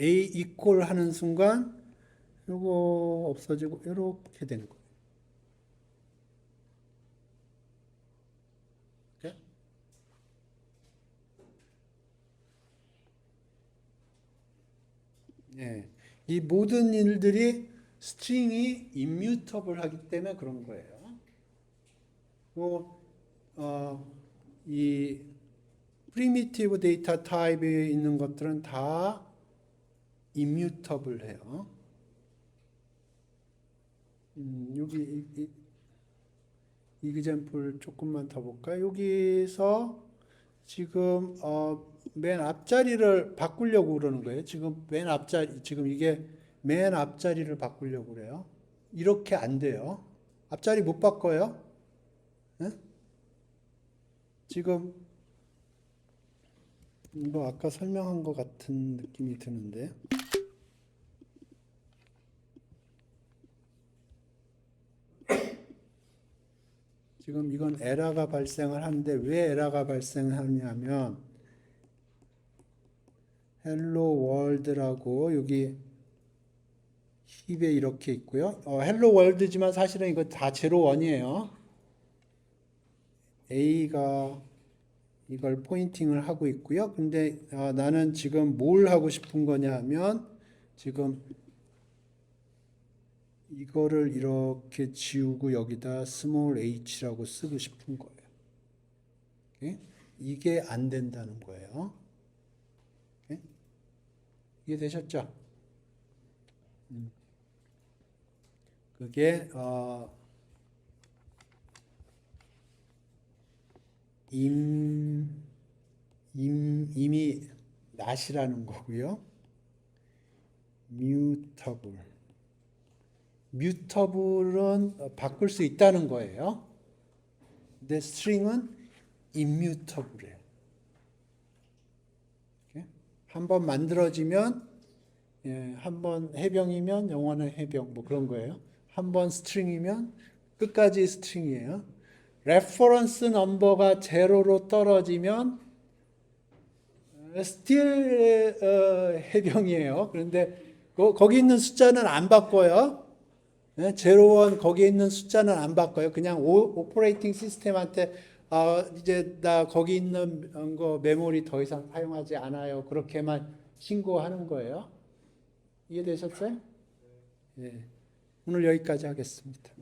A 이퀄 하는 순간 요거 없어지고 이렇게 되는 거예요. 이렇게? 예. 이 모든 일들이 스트링이 immutable 하기 때문에 그런 거예요. 이 primitive data type에 있는 것들은 다 immutable 해요. 여기 이 example 조금만 더 볼까요? 여기서 지금 맨 앞자리를 바꾸려고 그러는 거예요. 지금 이게 맨 앞자리를 바꾸려고 그래요. 이렇게 안 돼요. 앞자리 못 바꿔요. 네? 지금 이거 아까 설명한 것 같은 느낌이 드는데. 지금 이건 에러가 발생을 하는데 왜 에러가 발생하냐면 헬로 월드라고 여기 힙에 이렇게 있고요. 헬로 월드지만 사실은 이거 다 제로 원이에요. A가 이걸 포인팅을 하고 있고요. 근데 나는 지금 뭘 하고 싶은 거냐 하면 지금 이거를 이렇게 지우고 여기다 스몰 h라고 쓰고 싶은 거예요. 오케이? 이게 안 된다는 거예요. 오케이? 이해되셨죠? 그게 이미 not이라는 거고요. mutable은 바꿀 수 있다는 거예요. 근데 string은 immutable이에요. 한번 만들어지면 한번 해병이면 영원한 해병 뭐 그런 거예요. 한번 스트링이면 끝까지 스트링이에요. 레퍼런스 넘버가 제로로 떨어지면 still 해병이에요. 그런데 거기 있는 숫자는 안 바꿔요. 제로원 거기에 있는 숫자는 안 바꿔요. 그냥 오퍼레이팅 시스템한테 이제 나 거기 있는 거 메모리 더 이상 사용하지 않아요. 그렇게만 신고하는 거예요. 이해되셨어요? 네. 오늘 여기까지 하겠습니다.